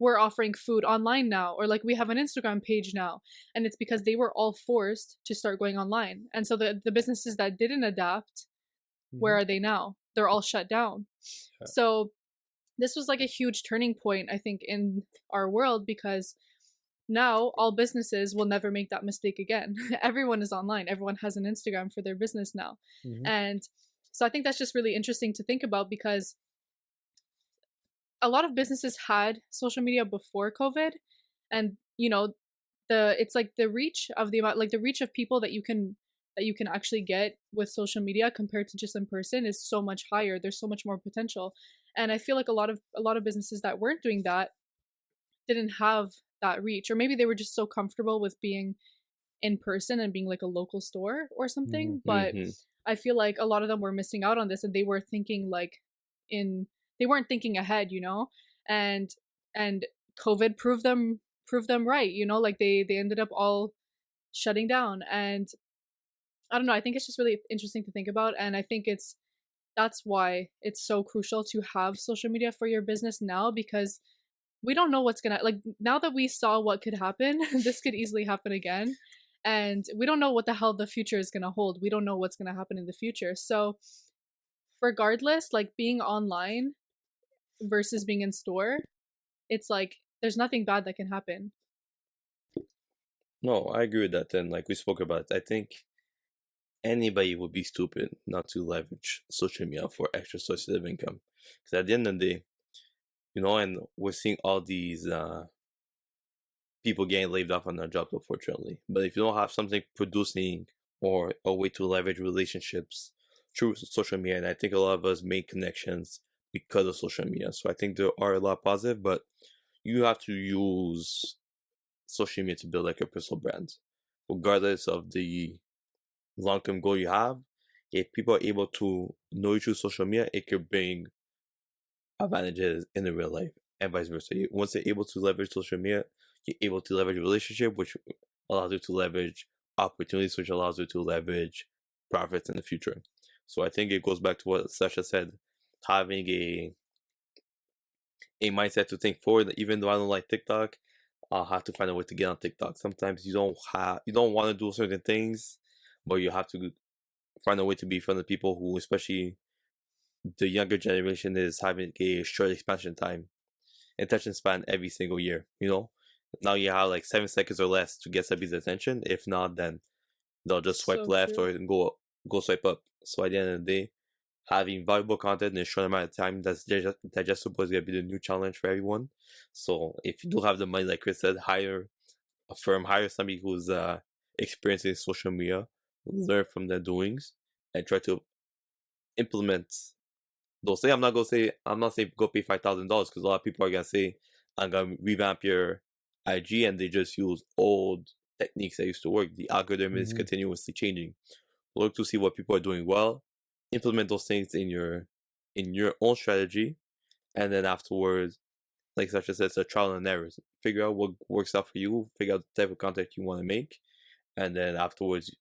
we're offering food online now, or like we have an Instagram page now, and it's because they were all forced to start going online. And so the businesses that didn't adapt, where are they now? They're all shut down. Yeah. So this was like a huge turning point, I think, in our world, because now all businesses will never make that mistake again. Everyone is online. Everyone has an Instagram for their business now. And so I think that's just really interesting to think about, because a lot of businesses had social media before COVID, and you know, it's like the reach of the amount, like the reach of people that you can actually get with social media compared to just in person is so much higher. There's so much more potential. And I feel like a lot of businesses that weren't doing that didn't have that reach, or maybe they were just so comfortable with being in person and being like a local store or something. But I feel like a lot of them were missing out on this, and they were thinking like they weren't thinking ahead, you know, and COVID proved them right, you know, like they ended up all shutting down. And I don't know, I think it's just really interesting to think about, and I think that's why it's so crucial to have social media for your business now, because we don't know what's gonna, like, now that we saw what could happen, this could easily happen again, and we don't know what the hell the future is gonna hold. We don't know what's gonna happen in the future. So regardless, like being online versus being in store, it's like there's nothing bad that can happen. No, I agree with that. And like we spoke about, I think anybody would be stupid not to leverage social media for extra sources of income. Because at the end of the day, you know, and we're seeing all these people getting laid off on their jobs, unfortunately. But if you don't have something producing or a way to leverage relationships through social media, and I think a lot of us make connections because of social media. So I think there are a lot positive, but you have to use social media to build like a personal brand, regardless of the long-term goal you have. If people are able to know you through social media, it could bring advantages in the real life, and vice versa. Once they're able to leverage social media, you're able to leverage a relationship, which allows you to leverage opportunities, which allows you to leverage profits in the future. So I think it goes back to what Sasha said, having a mindset to think forward. Even though I don't like TikTok, I'll have to find a way to get on TikTok. Sometimes you don't want to do certain things, but you have to find a way to be in front of people who, especially the younger generation, is having a short attention span every single year. You know, now you have like 7 seconds or less to get somebody's attention. If not, then they'll just swipe So left true. or go swipe up. So at the end of the day, having valuable content in a short amount of time that's digestible is going to be the new challenge for everyone. So if you do have the money, like Chris said, hire a firm, hire somebody who's experienced in social media, learn from their doings, and try to implement those things. I'm not saying go pay $5,000, because a lot of people are gonna say, I'm gonna revamp your IG, and they just use old techniques that used to work. The algorithm is continuously changing. Look to see what people are doing well, implement those things in your own strategy, and then afterwards, like Sasha says, a trial and errors. Figure out what works out for you, figure out the type of content you want to make, and then afterwards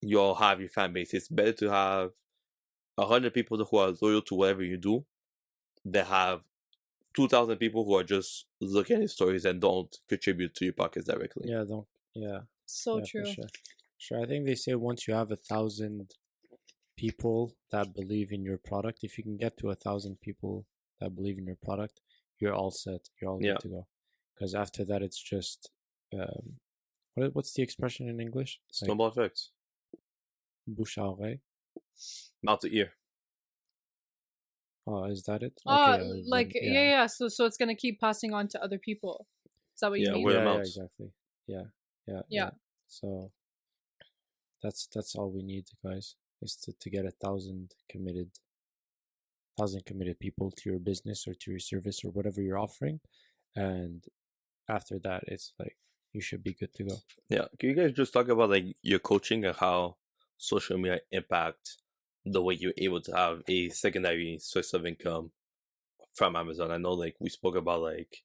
you'll have your fan base. It's better to have 100 people who are loyal to whatever you do than have 2,000 people who are just looking at your stories and don't contribute to your pockets directly. Yeah, Yeah. So Yeah, for true. sure. Sure. I think they say once you have 1,000 people that believe in your product, if you can get to 1,000 people that believe in your product, you're all set. You're all Yeah. good to go. Because after that, it's just what's the expression in English? Like Snowball effect. bouche à oreille. Mouth to ear. Oh, is that it? Okay, Like then, yeah. So it's gonna keep passing on to other people. Is that what you Yeah, mean? word of yeah, mouth. exactly. Yeah. Yeah. So that's all we need, guys, is to get 1,000 committed people to your business or to your service or whatever you're offering, and after that, it's like you should be good to go. Yeah. Can you guys just talk about like your coaching and how social media impact the way you're able to have a secondary source of income from Amazon? I know like we spoke about like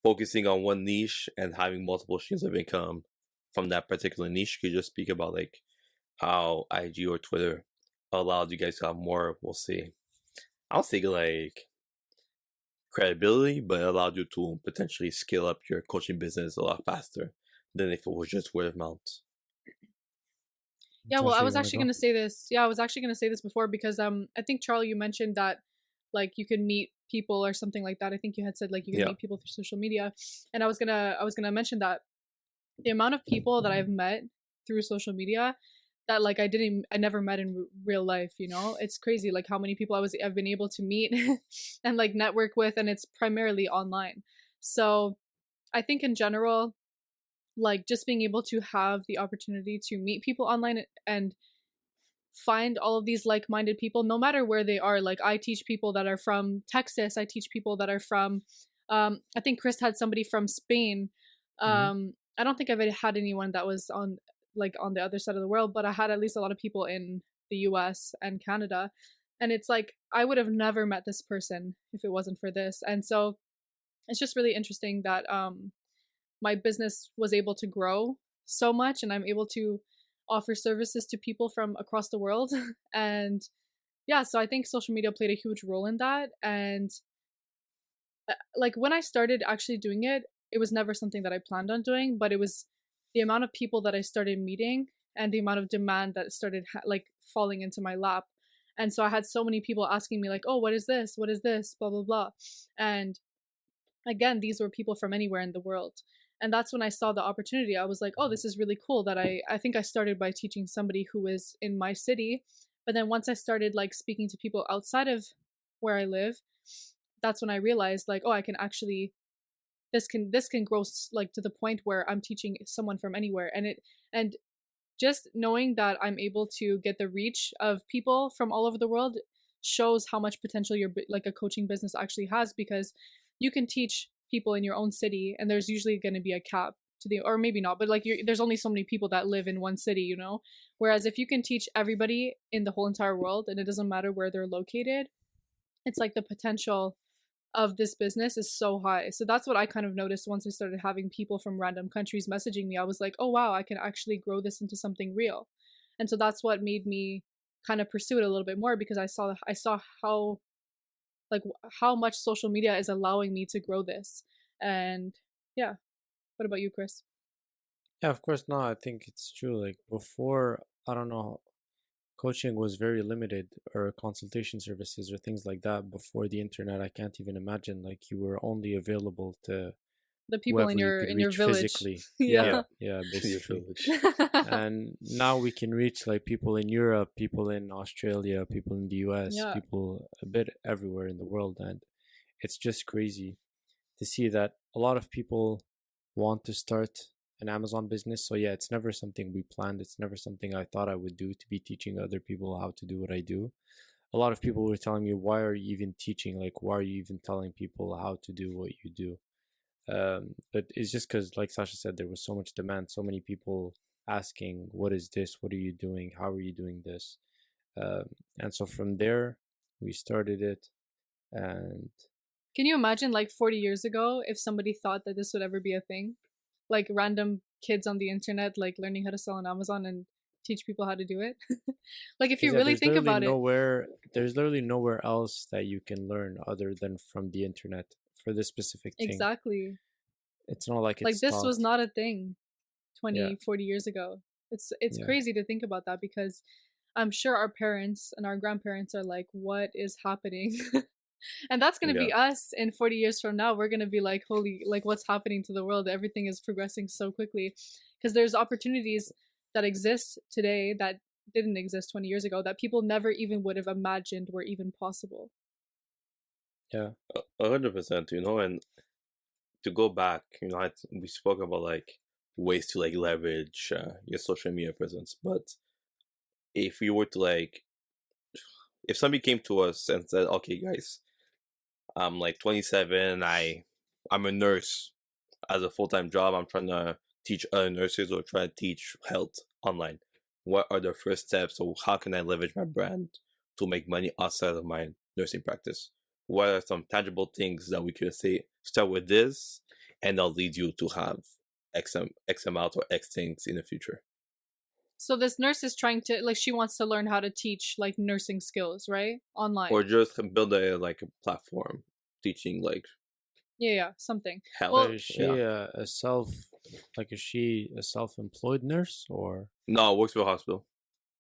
focusing on one niche and having multiple streams of income from that particular niche. Could you just speak about like how IG or Twitter allowed you guys to have more, we'll say, I'll say like credibility, but it allowed you to potentially scale up your coaching business a lot faster than if it was just word of mouth? Yeah, well, Sasha, I you was wanna actually go? gonna say this. Yeah, I was actually gonna say this before because I think Charl, you mentioned that like you can meet people or something like that. I think you had said like you can Yeah. meet people through social media, and I was gonna mention that the amount of people that I've met through social media that like I never met in real life. You know, it's crazy like how many people I've been able to meet and like network with, and it's primarily online. So I think in general, like just being able to have the opportunity to meet people online and find all of these like-minded people no matter where they are. Like I teach people that are from Texas, I teach people that are from I think Chris had somebody from Spain. I don't think I've had anyone that was on the other side of the world, but I had at least a lot of people in the US and Canada, and it's like I would have never met this person if it wasn't for this. And so it's just really interesting that my business was able to grow so much and I'm able to offer services to people from across the world. And yeah, so I think social media played a huge role in that. And like when I started actually doing it, it was never something that I planned on doing, but it was the amount of people that I started meeting and the amount of demand that started like falling into my lap. And so I had so many people asking me like, "Oh, what is this? What is this? Blah blah blah." And again, these were people from anywhere in the world. And that's when I saw the opportunity. I was like, oh, this is really cool that I think I started by teaching somebody who is in my city. But then once I started like speaking to people outside of where I live, that's when I realized like, oh, I can actually this can grow like to the point where I'm teaching someone from anywhere. And just knowing that I'm able to get the reach of people from all over the world shows how much potential your like a coaching business actually has, because you can teach people in your own city and there's usually going to be a cap to the, or maybe not, but like there's only so many people that live in one city, you know. Whereas if you can teach everybody in the whole entire world and it doesn't matter where they're located, it's like the potential of this business is so high. So that's what I kind of noticed once I started having people from random countries messaging me. I was like, oh wow, I can actually grow this into something real. And so that's what made me kind of pursue it a little bit more, because I saw how like how much social media is allowing me to grow this. And yeah. What about you, Chris? Yeah, of course. No, I think it's true. Like before, I don't know, coaching was very limited, or consultation services or things like that before the internet. I can't even imagine. Like you were only available to The people whoever you could in your reach village. physically. Yeah. Yeah, Your basically. village. And now we can reach like people in Europe, people in Australia, people in the US, Yeah. people a bit everywhere in the world. And it's just crazy to see that a lot of people want to start an Amazon business. So yeah, it's never something we planned. It's never something I thought I would do, to be teaching other people how to do what I do. A lot of people were telling me, why are you even teaching? Like, why are you even telling people how to do what you do? But it's just because, like Sasha said, there was so much demand, so many people asking, what is this? What are you doing? How are you doing this? And so from there, we started it. And Can you imagine like 40 years ago if somebody thought that this would ever be a thing? Like random kids on the internet like learning how to sell on Amazon and teach people how to do it? Like if you yeah, really think about it. there's literally nowhere else that you can learn other than from the internet for this specific thing. Exactly. It's not like Like it's this was taught. not a thing 20, Yeah. 40 years ago. It's Yeah. crazy to think about that, because I'm sure our parents and our grandparents are like, what is happening? And that's going to be us in 40 years from now. We're going to be like, holy, like what's happening to the world? Everything is progressing so quickly, because there's opportunities that exist today that didn't exist 20 years ago, that people never even would have imagined were even possible. Yeah. 100%, you know, and to go back, you know, we spoke about like ways to like leverage your social media presence, but if we were to like, if somebody came to us and said, okay guys, I'm like 27, I'm a nurse as a full-time job, I'm trying to teach other nurses or try to teach health online, what are the first steps, or how can I leverage my brand to make money outside of my nursing practice? What are some tangible things that we could say, start with this and that'll lead you to have X amount or X things in the future? So this nurse is trying to, like, she wants to learn how to teach like nursing skills, right? Online. Or just build a like a platform teaching like Yeah, something. health. Well, Is she is she a self-employed nurse or No, it works for a hospital.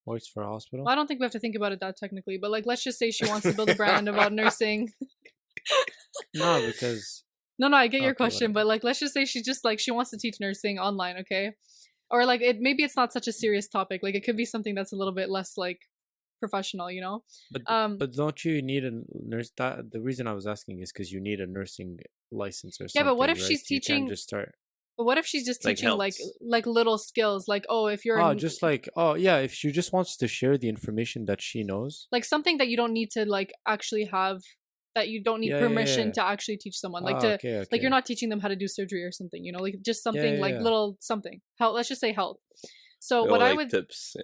works for a hospital? I don't think we have to think about it that technically, but like, let's just say she wants to build a brand about nursing. No, because No, I get your okay, question, whatever. but like, let's just say she just like, she wants to teach nursing online, okay? Or like, maybe it's not such a serious topic. Like, it could be something that's a little bit less like professional, you know? But don't you need a nurse? That the reason I was asking is because you need a nursing license or something. Yeah, but what if right? she's You teaching? can't just start. But what if she's just Like teaching like helps. little skills, like, oh, if you're Oh, just like yeah, if she just wants to share the information that she knows, like something that you don't need to like actually have, that you don't need Yeah, permission yeah. to actually teach someone, like Ah, to okay, like, you're okay. not teaching them how to do surgery or something, you know, like just something like yeah. little something health, let's just say health. So Or what I like would tips.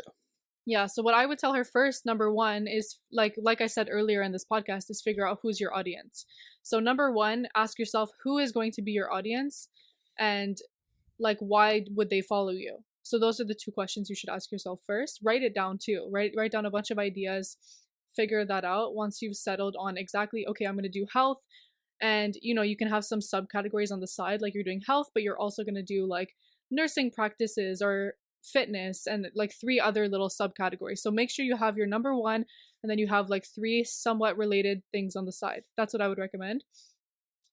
Yeah, so what I would tell her first, number one, is like I said earlier in this podcast, is figure out who's your audience. So number one, ask yourself who is going to be your audience, and like why would they follow you? So those are the two questions you should ask yourself first. Write it down too. Write down a bunch of ideas. Figure that out once you've settled on exactly, okay, I'm going to do health, and you know, you can have some subcategories on the side, like you're doing health, but you're also going to do like nursing practices or fitness, and like 3 other little subcategories. So make sure you have your number one, and then you have like 3 somewhat related things on the side. That's what I would recommend.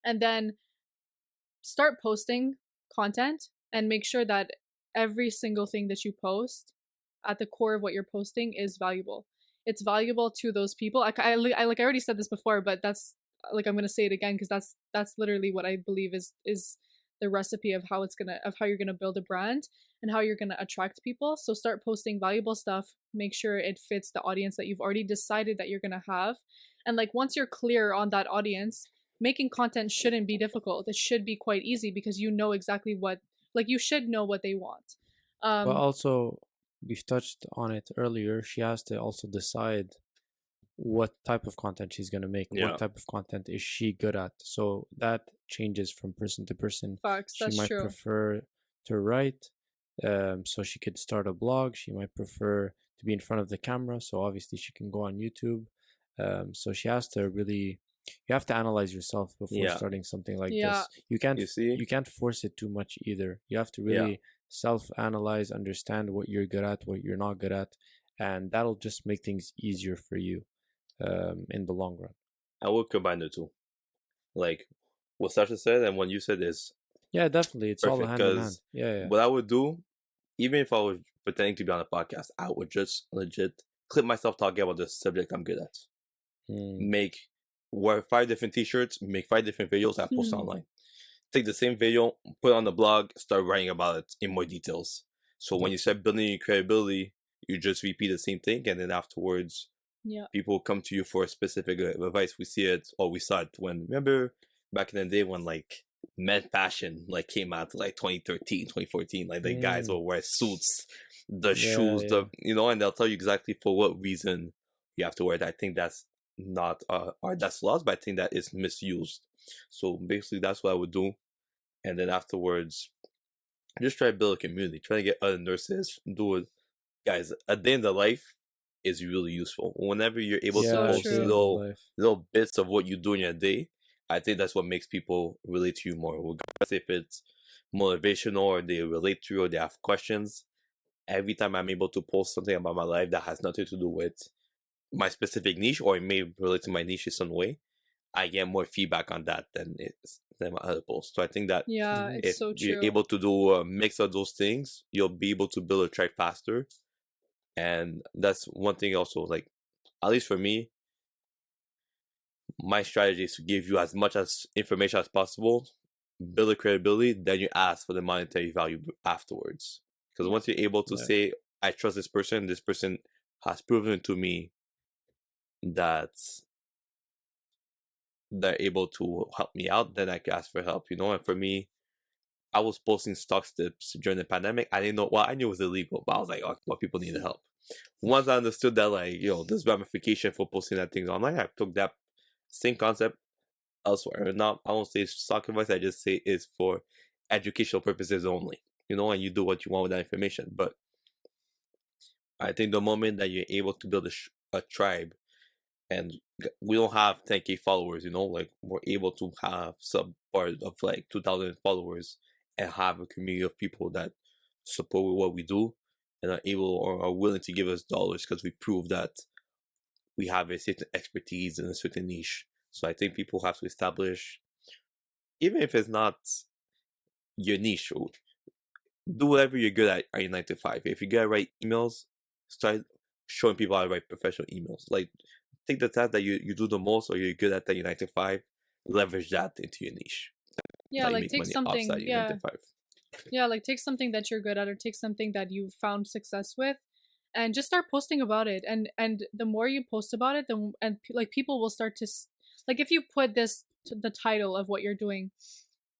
And then start posting content, and make sure that every single thing that you post, at the core of what you're posting, is valuable. It's valuable to those people. I already said this before, but that's like, I'm gonna say it again, because that's literally what I believe is the recipe of how you're gonna build a brand and how you're gonna attract people. So start posting valuable stuff. Make sure it fits the audience that you've already decided that you're gonna have. And like, once you're clear on that audience, making content shouldn't be difficult. It should be quite easy, because you know exactly what, like, you should know what they want. But also, we've touched on it earlier. She has to also decide what type of content she's going to make. Yeah. What type of content is she good at? So that changes from person to person. Facts, She that's might true. prefer to write, so she could start a blog. She might prefer to be in front of the camera, so obviously she can go on YouTube. So she has to really, you have to analyze yourself before starting something like this. You can't force it too much either. You have to really self-analyze, understand what you're good at, what you're not good at, and that'll just make things easier for you in the long run. I would combine the two, like what Sasha said and what you said is definitely, it's all perfect, hand in hand. Yeah. What I would do, even if I was pretending to be on a podcast, I would just legit clip myself talking about the subject I'm good at. Make 5 different t-shirts, make 5 different videos, I post online. Take the same video, put it on the blog, start writing about it in more details. So when you start building your credibility, you just repeat the same thing, and then afterwards, people come to you for a specific advice. We saw it when, remember back in the day when like men fashion like came out to like 2013, 2014, like the guys will wear suits, the shoes, and they'll tell you exactly for what reason you have to wear it. I think that's not that's lost, but I think that is misused. So basically that's what I would do. And then afterwards, just try to build a community, try to get other nurses, do it. Guys, a day in the life is really useful. Whenever you're able to post little bits of what you do in your day, I think that's what makes people relate to you more. Regardless if it's motivational or they relate to or they have questions, every time I'm able to post something about my life that has nothing to do with my specific niche or it may relate to my niche in some way, I get more feedback on that than my other posts. So I think that Yeah, if it's so you're true. able to do a mix of those things, you'll be able to build a tribe faster. And that's one thing also, like, at least for me, my strategy is to give you as much as information as possible, build a credibility, then you ask for the monetary value afterwards. Because Yeah. once you're able to Yeah. say, I trust this person has proven to me that they're able to help me out, then I can ask for help, you know? And for me, I was posting stock tips during the pandemic. I didn't know, well, I knew it was illegal, but I was like, oh, well, people need help. Once I understood that, like, you know, there's ramification for posting that things online, I took that same concept elsewhere. Now, I won't say stock advice, I just say it's for educational purposes only, you know, and you do what you want with that information. But I think the moment that you're able to build a tribe, and we don't have 10K followers, you know, like we're able to have some part of like 2,000 followers and have a community of people that support what we do and are able or are willing to give us dollars because we prove that we have a certain expertise in a certain niche. So I think people have to establish, even if it's not your niche, do whatever you're good at your 9 to 5. If you're good at write emails, start showing people how to write professional emails. Like, take the task that you do the most or you're good at that your 9 to 5, leverage that into your niche. Yeah, You like make take money something. outside your 9 to 5. Yeah, like take something that you're good at or take something that you've found success with and just start posting about it. And the more you post about it, like people will start to like if you put the title of what you're doing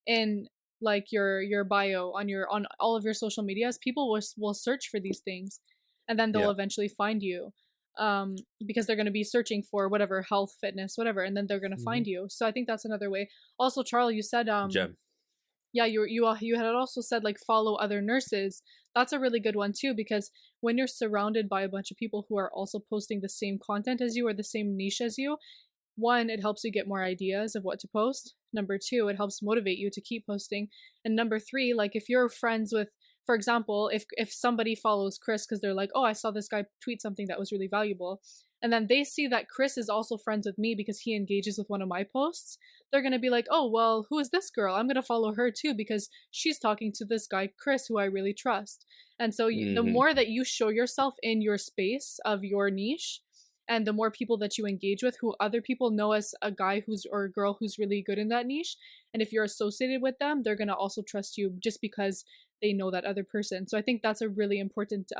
in like your bio on all of your social medias, people will search for these things and then they'll Yeah. eventually find you because they're going to be searching for whatever health, fitness, whatever, and then they're going to find you. So I think that's another way. Also, Charl, you said Gem. yeah, you had also said like follow other nurses. That's a really good one too, because when you're surrounded by a bunch of people who are also posting the same content as you or the same niche as you, one, it helps you get more ideas of what to post. Number two, it helps motivate you to keep posting. And number three, like if you're friends with, for example, if somebody follows Chris because they're like, oh, I saw this guy tweet something that was really valuable, and then they see that Chris is also friends with me because he engages with one of my posts, they're going to be like, oh, well, who is this girl? I'm going to follow her too because she's talking to this guy, Chris, who I really trust. And so the more that you show yourself in your space of your niche, and the more people that you engage with who other people know as a guy who's or a girl who's really good in that niche, and if you're associated with them, they're going to also trust you just because they know that other person. So I think that's a really important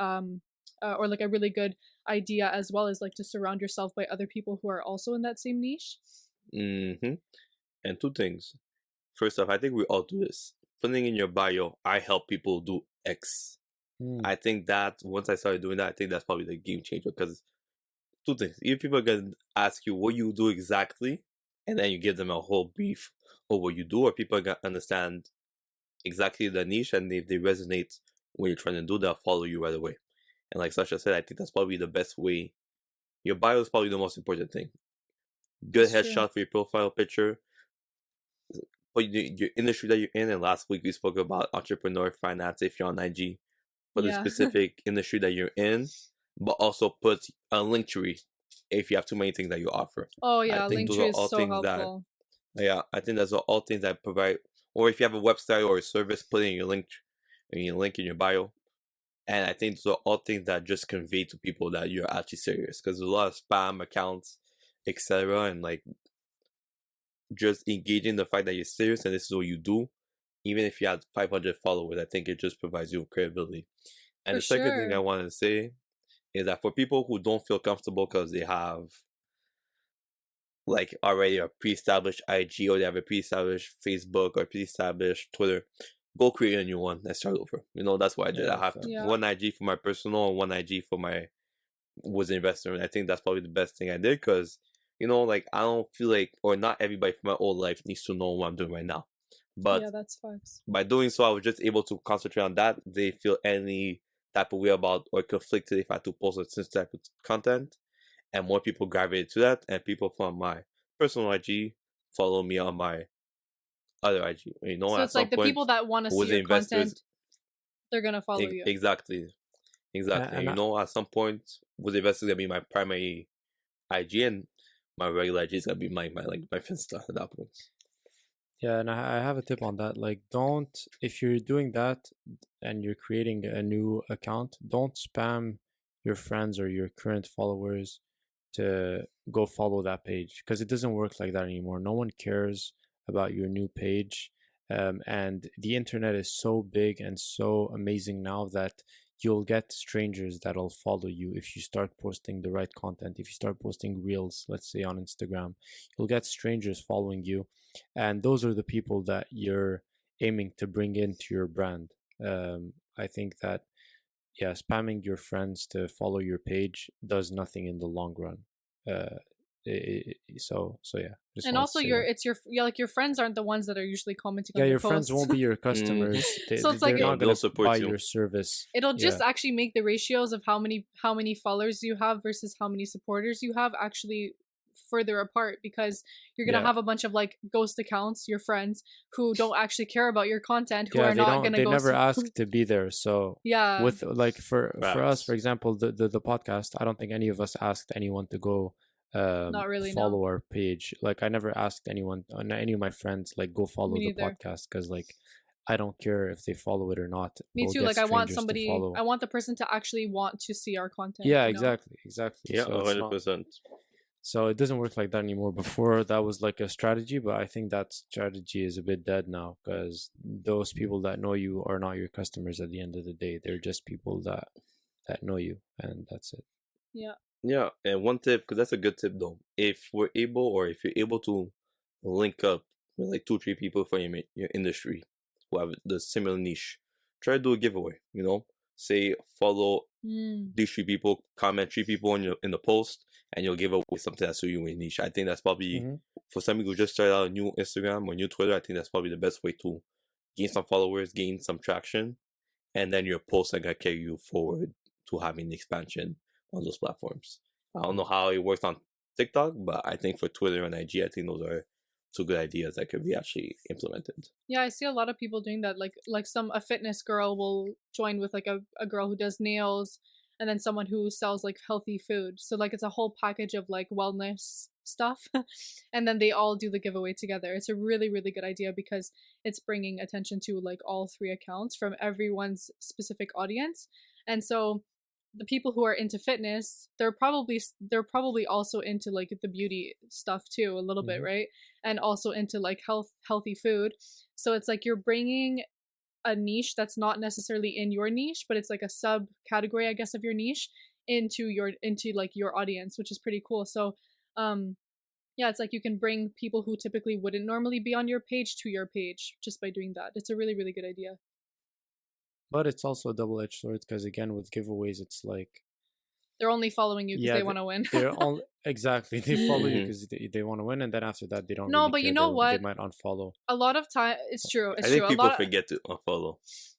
or like a really good idea, as well as like to surround yourself by other people who are also in that same niche. And two things. First off, I think we all do this. Putting in your bio, I help people do X. I think that once I started doing that, I think that's probably the game changer, because two things. If people can ask you what you do exactly, and then you give them a whole brief of what you do, or people can understand exactly the niche, and if they resonate when you're trying to do, they'll follow you right away. And like Sasha said, I think that's probably the best way. Your bio is probably the most important thing. Good headshot for your profile picture. But your industry that you're in, and last week we spoke about entrepreneur finance if you're on IG. For the specific industry that you're in, but also put a link tree if you have too many things that you offer. Oh yeah, I think link those tree are is all so things helpful. I think those are all things that provide. Or if you have a website or a service, put in your link in your bio. And I think those are all things that just convey to people that you're actually serious, because there's a lot of spam accounts, etc. And like just engaging the fact that you're serious and this is what you do, even if you have 500 followers, I think it just provides you credibility. And For the second thing I sure. wanted to say is that for people who don't feel comfortable because they have like already a pre-established IG or they have a pre-established Facebook or pre-established Twitter, go create a new one and start over. You know, that's what I did. Yeah, I have Yeah. one IG for my personal and one IG for my was investor, and I think that's probably the best thing I did, because you know, like I don't feel like, or not everybody from my old life needs to know what I'm doing right now. But Yeah, that's facts. by doing so, I was just able to concentrate on that. They feel any type of way about or conflicted if I had to post a certain type of content, and more people gravitated to that, and people from my personal IG follow me on my other IG. You know, So at it's some like the point, people that want to with see the your content, investors, they're gonna follow you. exactly. And And you know, at some point, with the investors gonna be my primary IG, and my regular IG is gonna be my Finsta at that point. yeah, and I have a tip on that. Like, don't, if you're doing that and you're creating a new account, don't spam your friends or your current followers to go follow that page, because it doesn't work like that anymore. No one cares about your new page. And the internet is so big and so amazing now that you'll get strangers that'll follow you if you start posting the right content. If you start posting reels, let's say on Instagram, you'll get strangers following you, and those are the people that you're aiming to bring into your brand. I think that, yeah, spamming your friends to follow your page does nothing in the long run. So yeah, just And wanted to also say your that. it's your like your friends aren't the ones that are usually commenting Yeah, on your your friends posts. won't be your customers. So it's like They're not they'll gonna support buy you. your service. It'll just Yeah. actually make the ratios of how many followers you have versus how many supporters you have actually further apart, because you're gonna Yeah. have a bunch of like ghost accounts, your friends, who don't actually care about your content, who Yeah, are not gonna they go never ask to be there. So yeah. with, like, for us, Facts. for example, the podcast, I don't think any of us asked anyone to go Not really, follow no. our page. Like, I never asked anyone, any of my friends, like, go follow Me the neither. podcast, because, like, I don't care if they follow it or not. Me We'll too. get Like I want strangers to somebody, follow. I want the person to actually want to see our content. Yeah, you know? exactly. Yeah, So it's not, 100%. so it doesn't work like that anymore. Before, that was like a strategy, but I think that strategy is a bit dead now, because those people that know you are not your customers at the end of the day. They're just people that know you, and that's it. Yeah. Yeah, and one tip, because that's a good tip though. If you're able to link up with like 2-3 people from your industry who have the similar niche, try to do a giveaway. You know, say follow these 3 people, comment 3 people in the post, and you'll give away something that's suits your niche. I think that's probably for some people who just started out a new Instagram or new Twitter. I think that's probably the best way to gain some followers, gain some traction, and then your posts are gonna carry you forward to having expansion on those platforms. I don't know how it works on TikTok, but I think for Twitter and IG, I think those are 2 good ideas that could be actually implemented. Yeah, I see a lot of people doing that. Like a fitness girl will join with like a girl who does nails, and then someone who sells like healthy food. So like it's a whole package of like wellness stuff, and then they all do the giveaway together. It's a really really good idea because it's bringing attention to like all 3 accounts from everyone's specific audience, and so the people who are into fitness, they're probably also into like the beauty stuff too a little bit, right? And also into like healthy food. So it's like you're bringing a niche that's not necessarily in your niche, but it's like a subcategory, I guess, of your niche into like your audience, which is pretty cool. So yeah, it's like you can bring people who typically wouldn't normally be on your page to your page just by doing that. It's a really really good idea. But it's also a double-edged sword, because again, with giveaways, it's like they're only following you because they want to win. They're all exactly, they follow you because they want to win, and then after that they don't. No, really but care. you know what? They might unfollow. A lot of time, it's true. I think people forget to unfollow.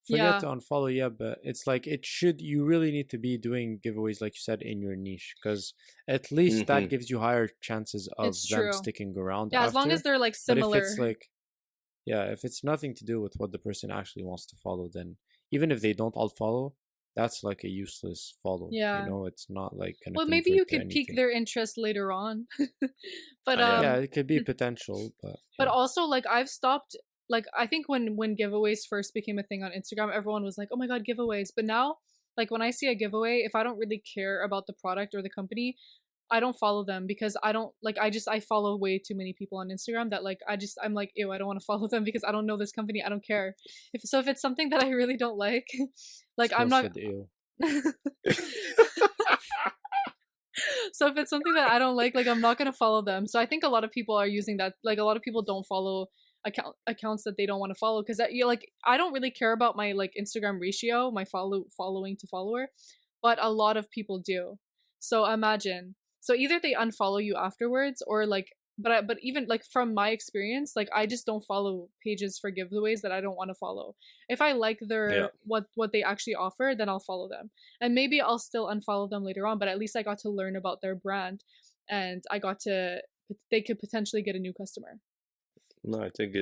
Forget to unfollow, yeah, but it's like you really need to be doing giveaways, like you said, in your niche, because at least that gives you higher chances of them sticking around. Yeah, as long as they're like similar. But if it's like, yeah, if it's nothing to do with what the person actually wants to follow, then even if they don't all follow, that's like a useless follow. Yeah, you know, it's not like gonna. Well, maybe you could pique their interest later on. But yeah, it could be potential, but but also like I've stopped. Like I think when giveaways first became a thing on Instagram, everyone was like, "Oh my god, giveaways!" But now, like when I see a giveaway, if I don't really care about the product or the company, I don't follow them, because I don't like. I follow way too many people on Instagram that like I'm like, ew, I don't want to follow them because I don't know this company. I don't care. If it's something that I really don't like, like I'm not. So if it's something that I don't like I'm not gonna follow them. So I think a lot of people are using that. Like a lot of people don't follow accounts that they don't want to follow, because I don't really care about my like Instagram ratio, my following to follower, but a lot of people do. So imagine. So either they unfollow you afterwards, or like, but even like from my experience, like I just don't follow pages for giveaways that I don't want to follow. If I like their what they actually offer, then I'll follow them, and maybe I'll still unfollow them later on. But at least I got to learn about their brand, and they could potentially get a new customer. No, I think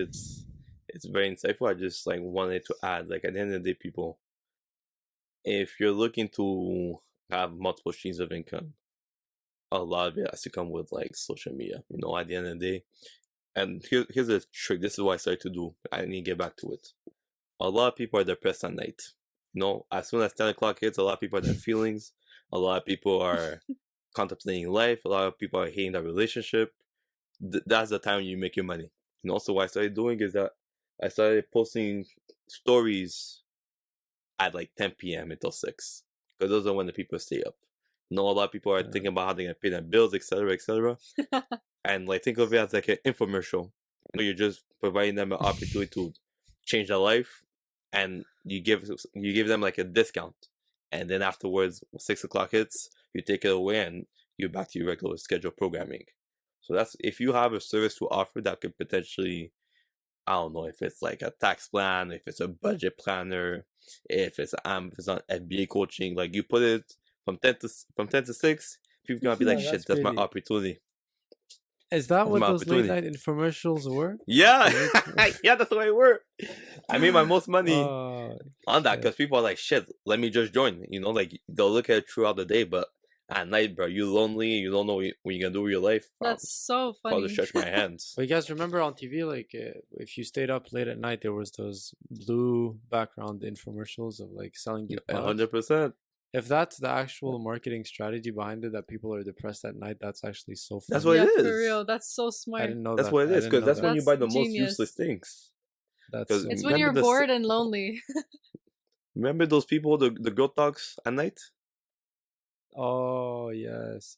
it's very insightful. I just like wanted to add, like, at the end of the day, people, if you're looking to have multiple streams of income, a lot of it has to come with like social media. You know, at the end of the day, and here's a trick. This is what I started to do. I need to get back to it. A lot of people are depressed at night. You know, as soon as 10 o'clock hits, a lot of people have their feelings. A lot of people are contemplating life. A lot of people are hating their relationship. That's the time you make your money. And also, what I started doing is that I started posting stories at like 10 p.m. until 6, because those are when the people stay up. You know, a lot of people are thinking about how they're gonna pay their bills, etc., etc. And like, think of it as like an infomercial. You're just providing them an opportunity to change their life, and you give them like a discount, and then afterwards, 6 o'clock hits, you take it away, and you're back to your regular scheduled programming. So that's, if you have a service to offer that could potentially, I don't know, if it's like a tax plan, if it's a budget planner, if it's Amazon FBA coaching, like you put it from 10 to 6, people gonna be like, shit, that's my opportunity. Is that what those late night infomercials were? Yeah, yeah, that's the way it worked. I made my most money on that, because people are like, shit, let me just join. You know, like they'll look at it throughout the day, but at night, bro, you lonely, you don't know what you're gonna do with your life. That's so funny. I'll stretch my hands. But you guys remember on TV, like if you stayed up late at night, there was those blue background infomercials of like selling you 100%. If that's the actual marketing strategy behind it, that people are depressed at night, that's actually so funny. That's what it is. For real, that's so smart. I didn't know that's what it is, because that's when you buy the most genius. useless things. It's when you're bored and lonely. Remember those people, the girl talks at night? Oh yes.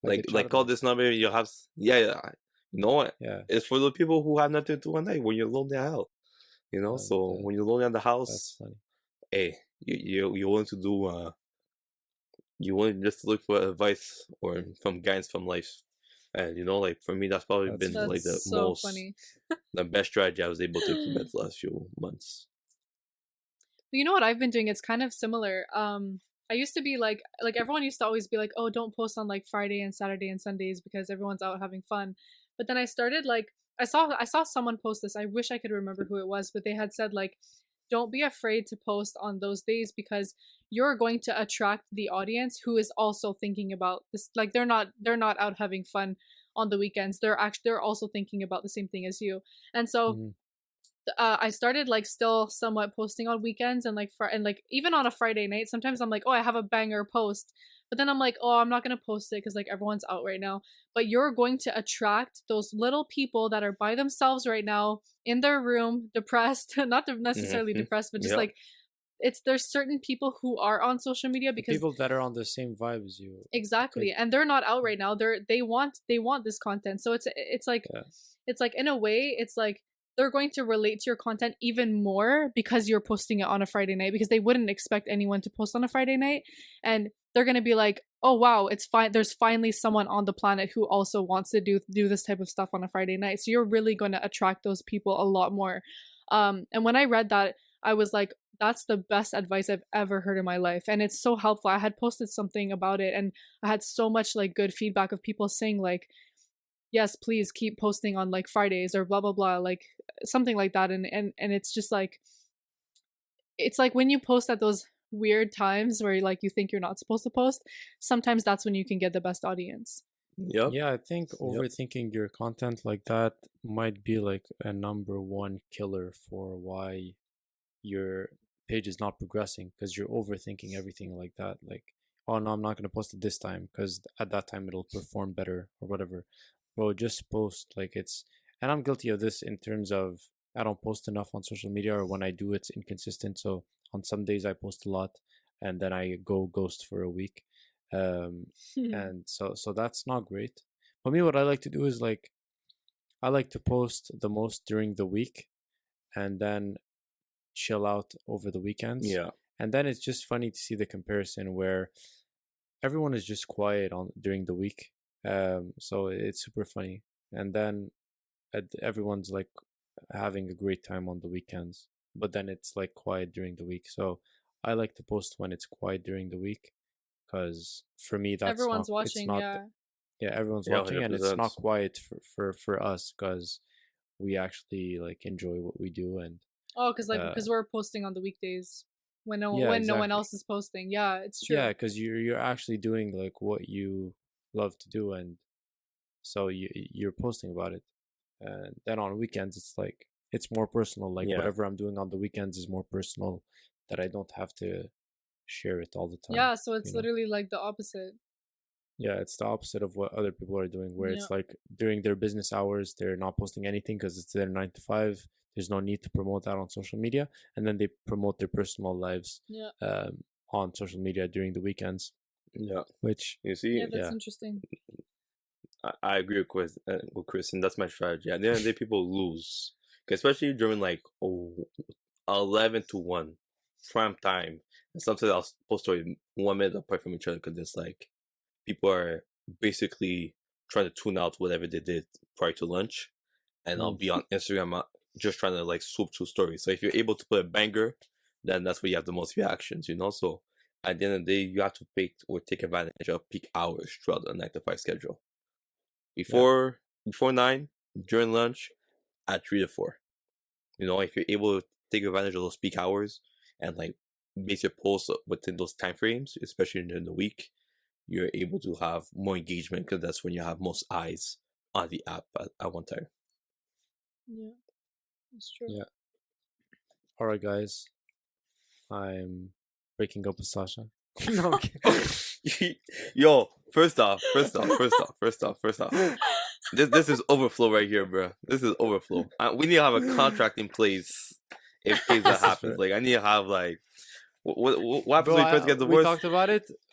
Like call this number, you have, you know what? Yeah. It's for the people who have nothing to do at night when you're lonely at hell. You know, so when you're lonely at the house, hey, you're willing to do you want just to look for advice or from guidance from life. And you know, like for me, that's probably been like the so most funny. The best strategy I was able to implement the last few months. You know what I've been doing? It's kind of similar. I used to be like everyone used to always be like, oh, don't post on like Friday and Saturday and Sundays because everyone's out having fun. But then I started like, I saw someone post this. I wish I could remember who it was, but they had said like, don't be afraid to post on those days because you're going to attract the audience who is also thinking about this. Like they're not out having fun on the weekends. They're also thinking about the same thing as you. And so I started like still somewhat posting on weekends and like even on a Friday night. Sometimes I'm like, oh, I have a banger post, but then I'm like, oh, I'm not gonna post it because like everyone's out right now. But you're going to attract those little people that are by themselves right now in their room, depressed, not necessarily depressed, but just like there's certain people who are on social media because people that are on the same vibe as you. Exactly, and they're not out right now. They want this content, so it's like in a way it's like they're going to relate to your content even more because you're posting it on a Friday night, because they wouldn't expect anyone to post on a Friday night, and they're going to be like, oh wow, it's fine, there's finally someone on the planet who also wants to do this type of stuff on a Friday night. So you're really going to attract those people a lot more. And when I read that, I was like, that's the best advice I've ever heard in my life, and it's so helpful. I had posted something about it and I had so much like good feedback of people saying like, yes, please keep posting on like Fridays or blah blah blah, like something like that. And it's just like, it's like when you post at those weird times where like you think you're not supposed to post, sometimes that's when you can get the best audience. Yeah, I think overthinking your content like that might be like a number one killer for why your page is not progressing, because you're overthinking everything like that. Like, oh no, I'm not going to post it this time because at that time it'll perform better or whatever. Bro, just post. Like, it's, and I'm guilty of this in terms of I don't post enough on social media, or when I do, it's inconsistent. So on some days I post a lot and then I go ghost for a week. And so that's not great. For me, what I like to do is like, I like to post the most during the week and then chill out over the weekends. Yeah. And then it's just funny to see the comparison where everyone is just quiet during the week. So it's super funny. And then everyone's like having a great time on the weekends, but then it's like quiet during the week. So I like to post when it's quiet during the week, because for me that's everyone's watching. everyone's watching, 100%. And it's not quiet for us, because we actually like enjoy what we do. And Oh, because we're posting on the weekdays when no yeah, one exactly. else is posting. Yeah, it's true. Yeah, because you're actually doing like what you love to do, and so you're posting about it. And then on weekends, it's like it's more personal. Like Yeah. whatever I'm doing on the weekends is more personal, that I don't have to share it all the time. Yeah, so it's you know? literally like the opposite. Yeah, it's the opposite of what other people are doing, where Yeah. it's like during their business hours, they're not posting anything because it's their 9 to 5. There's no need to promote that on social media. And then they promote their personal lives Yeah. on social media during the weekends. Yeah. Which, You see, Yeah, that's interesting. I agree with Chris, and that's my strategy. At the end of the day, people lose, especially during like 11 to 1 prime time. And sometimes I'll post story 1 minute apart from each other because it's like people are basically trying to tune out whatever they did prior to lunch, and I'll be on Instagram just trying to like swoop through stories. So if you're able to put a banger, then that's where you have the most reactions, you know. So at the end of the day, you have to take advantage of peak hours throughout the 9 to 5 schedule. Before 9, during lunch, at 3 to 4. You know, if you're able to take advantage of those peak hours and like base your posts within those time frames, especially during the week, you're able to have more engagement because that's when you have most eyes on the app at one time. Yeah, that's true. yeah. All right, guys. I'm breaking up with Sasha. No, I'm kidding. Yo, first off. This is overflow right here, bro. This is overflow. We need to have a contract in place if case that happens. Like, I need to have like, what happens when you first get divorced?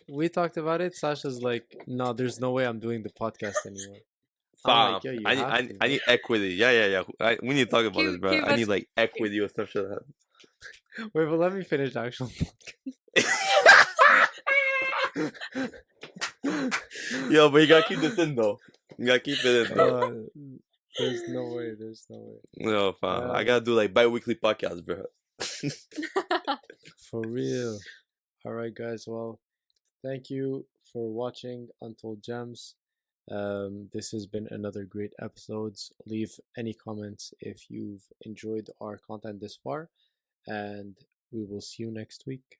We talked about it. Sasha's like, no, there's no way I'm doing the podcast anymore. Fam, Like, yeah, I need equity. Yeah. We need to talk about this, bro. I need like equity or stuff like that. Wait, but let me finish the actual Yo, but you gotta keep this in though. You gotta keep it in though. There's no way. No, fam. I gotta do like bi-weekly podcasts, bro. For real. All right, guys. Well, thank you for watching Untold Gems. This has been another great episode. Leave any comments if you've enjoyed our content this far, and we will see you next week.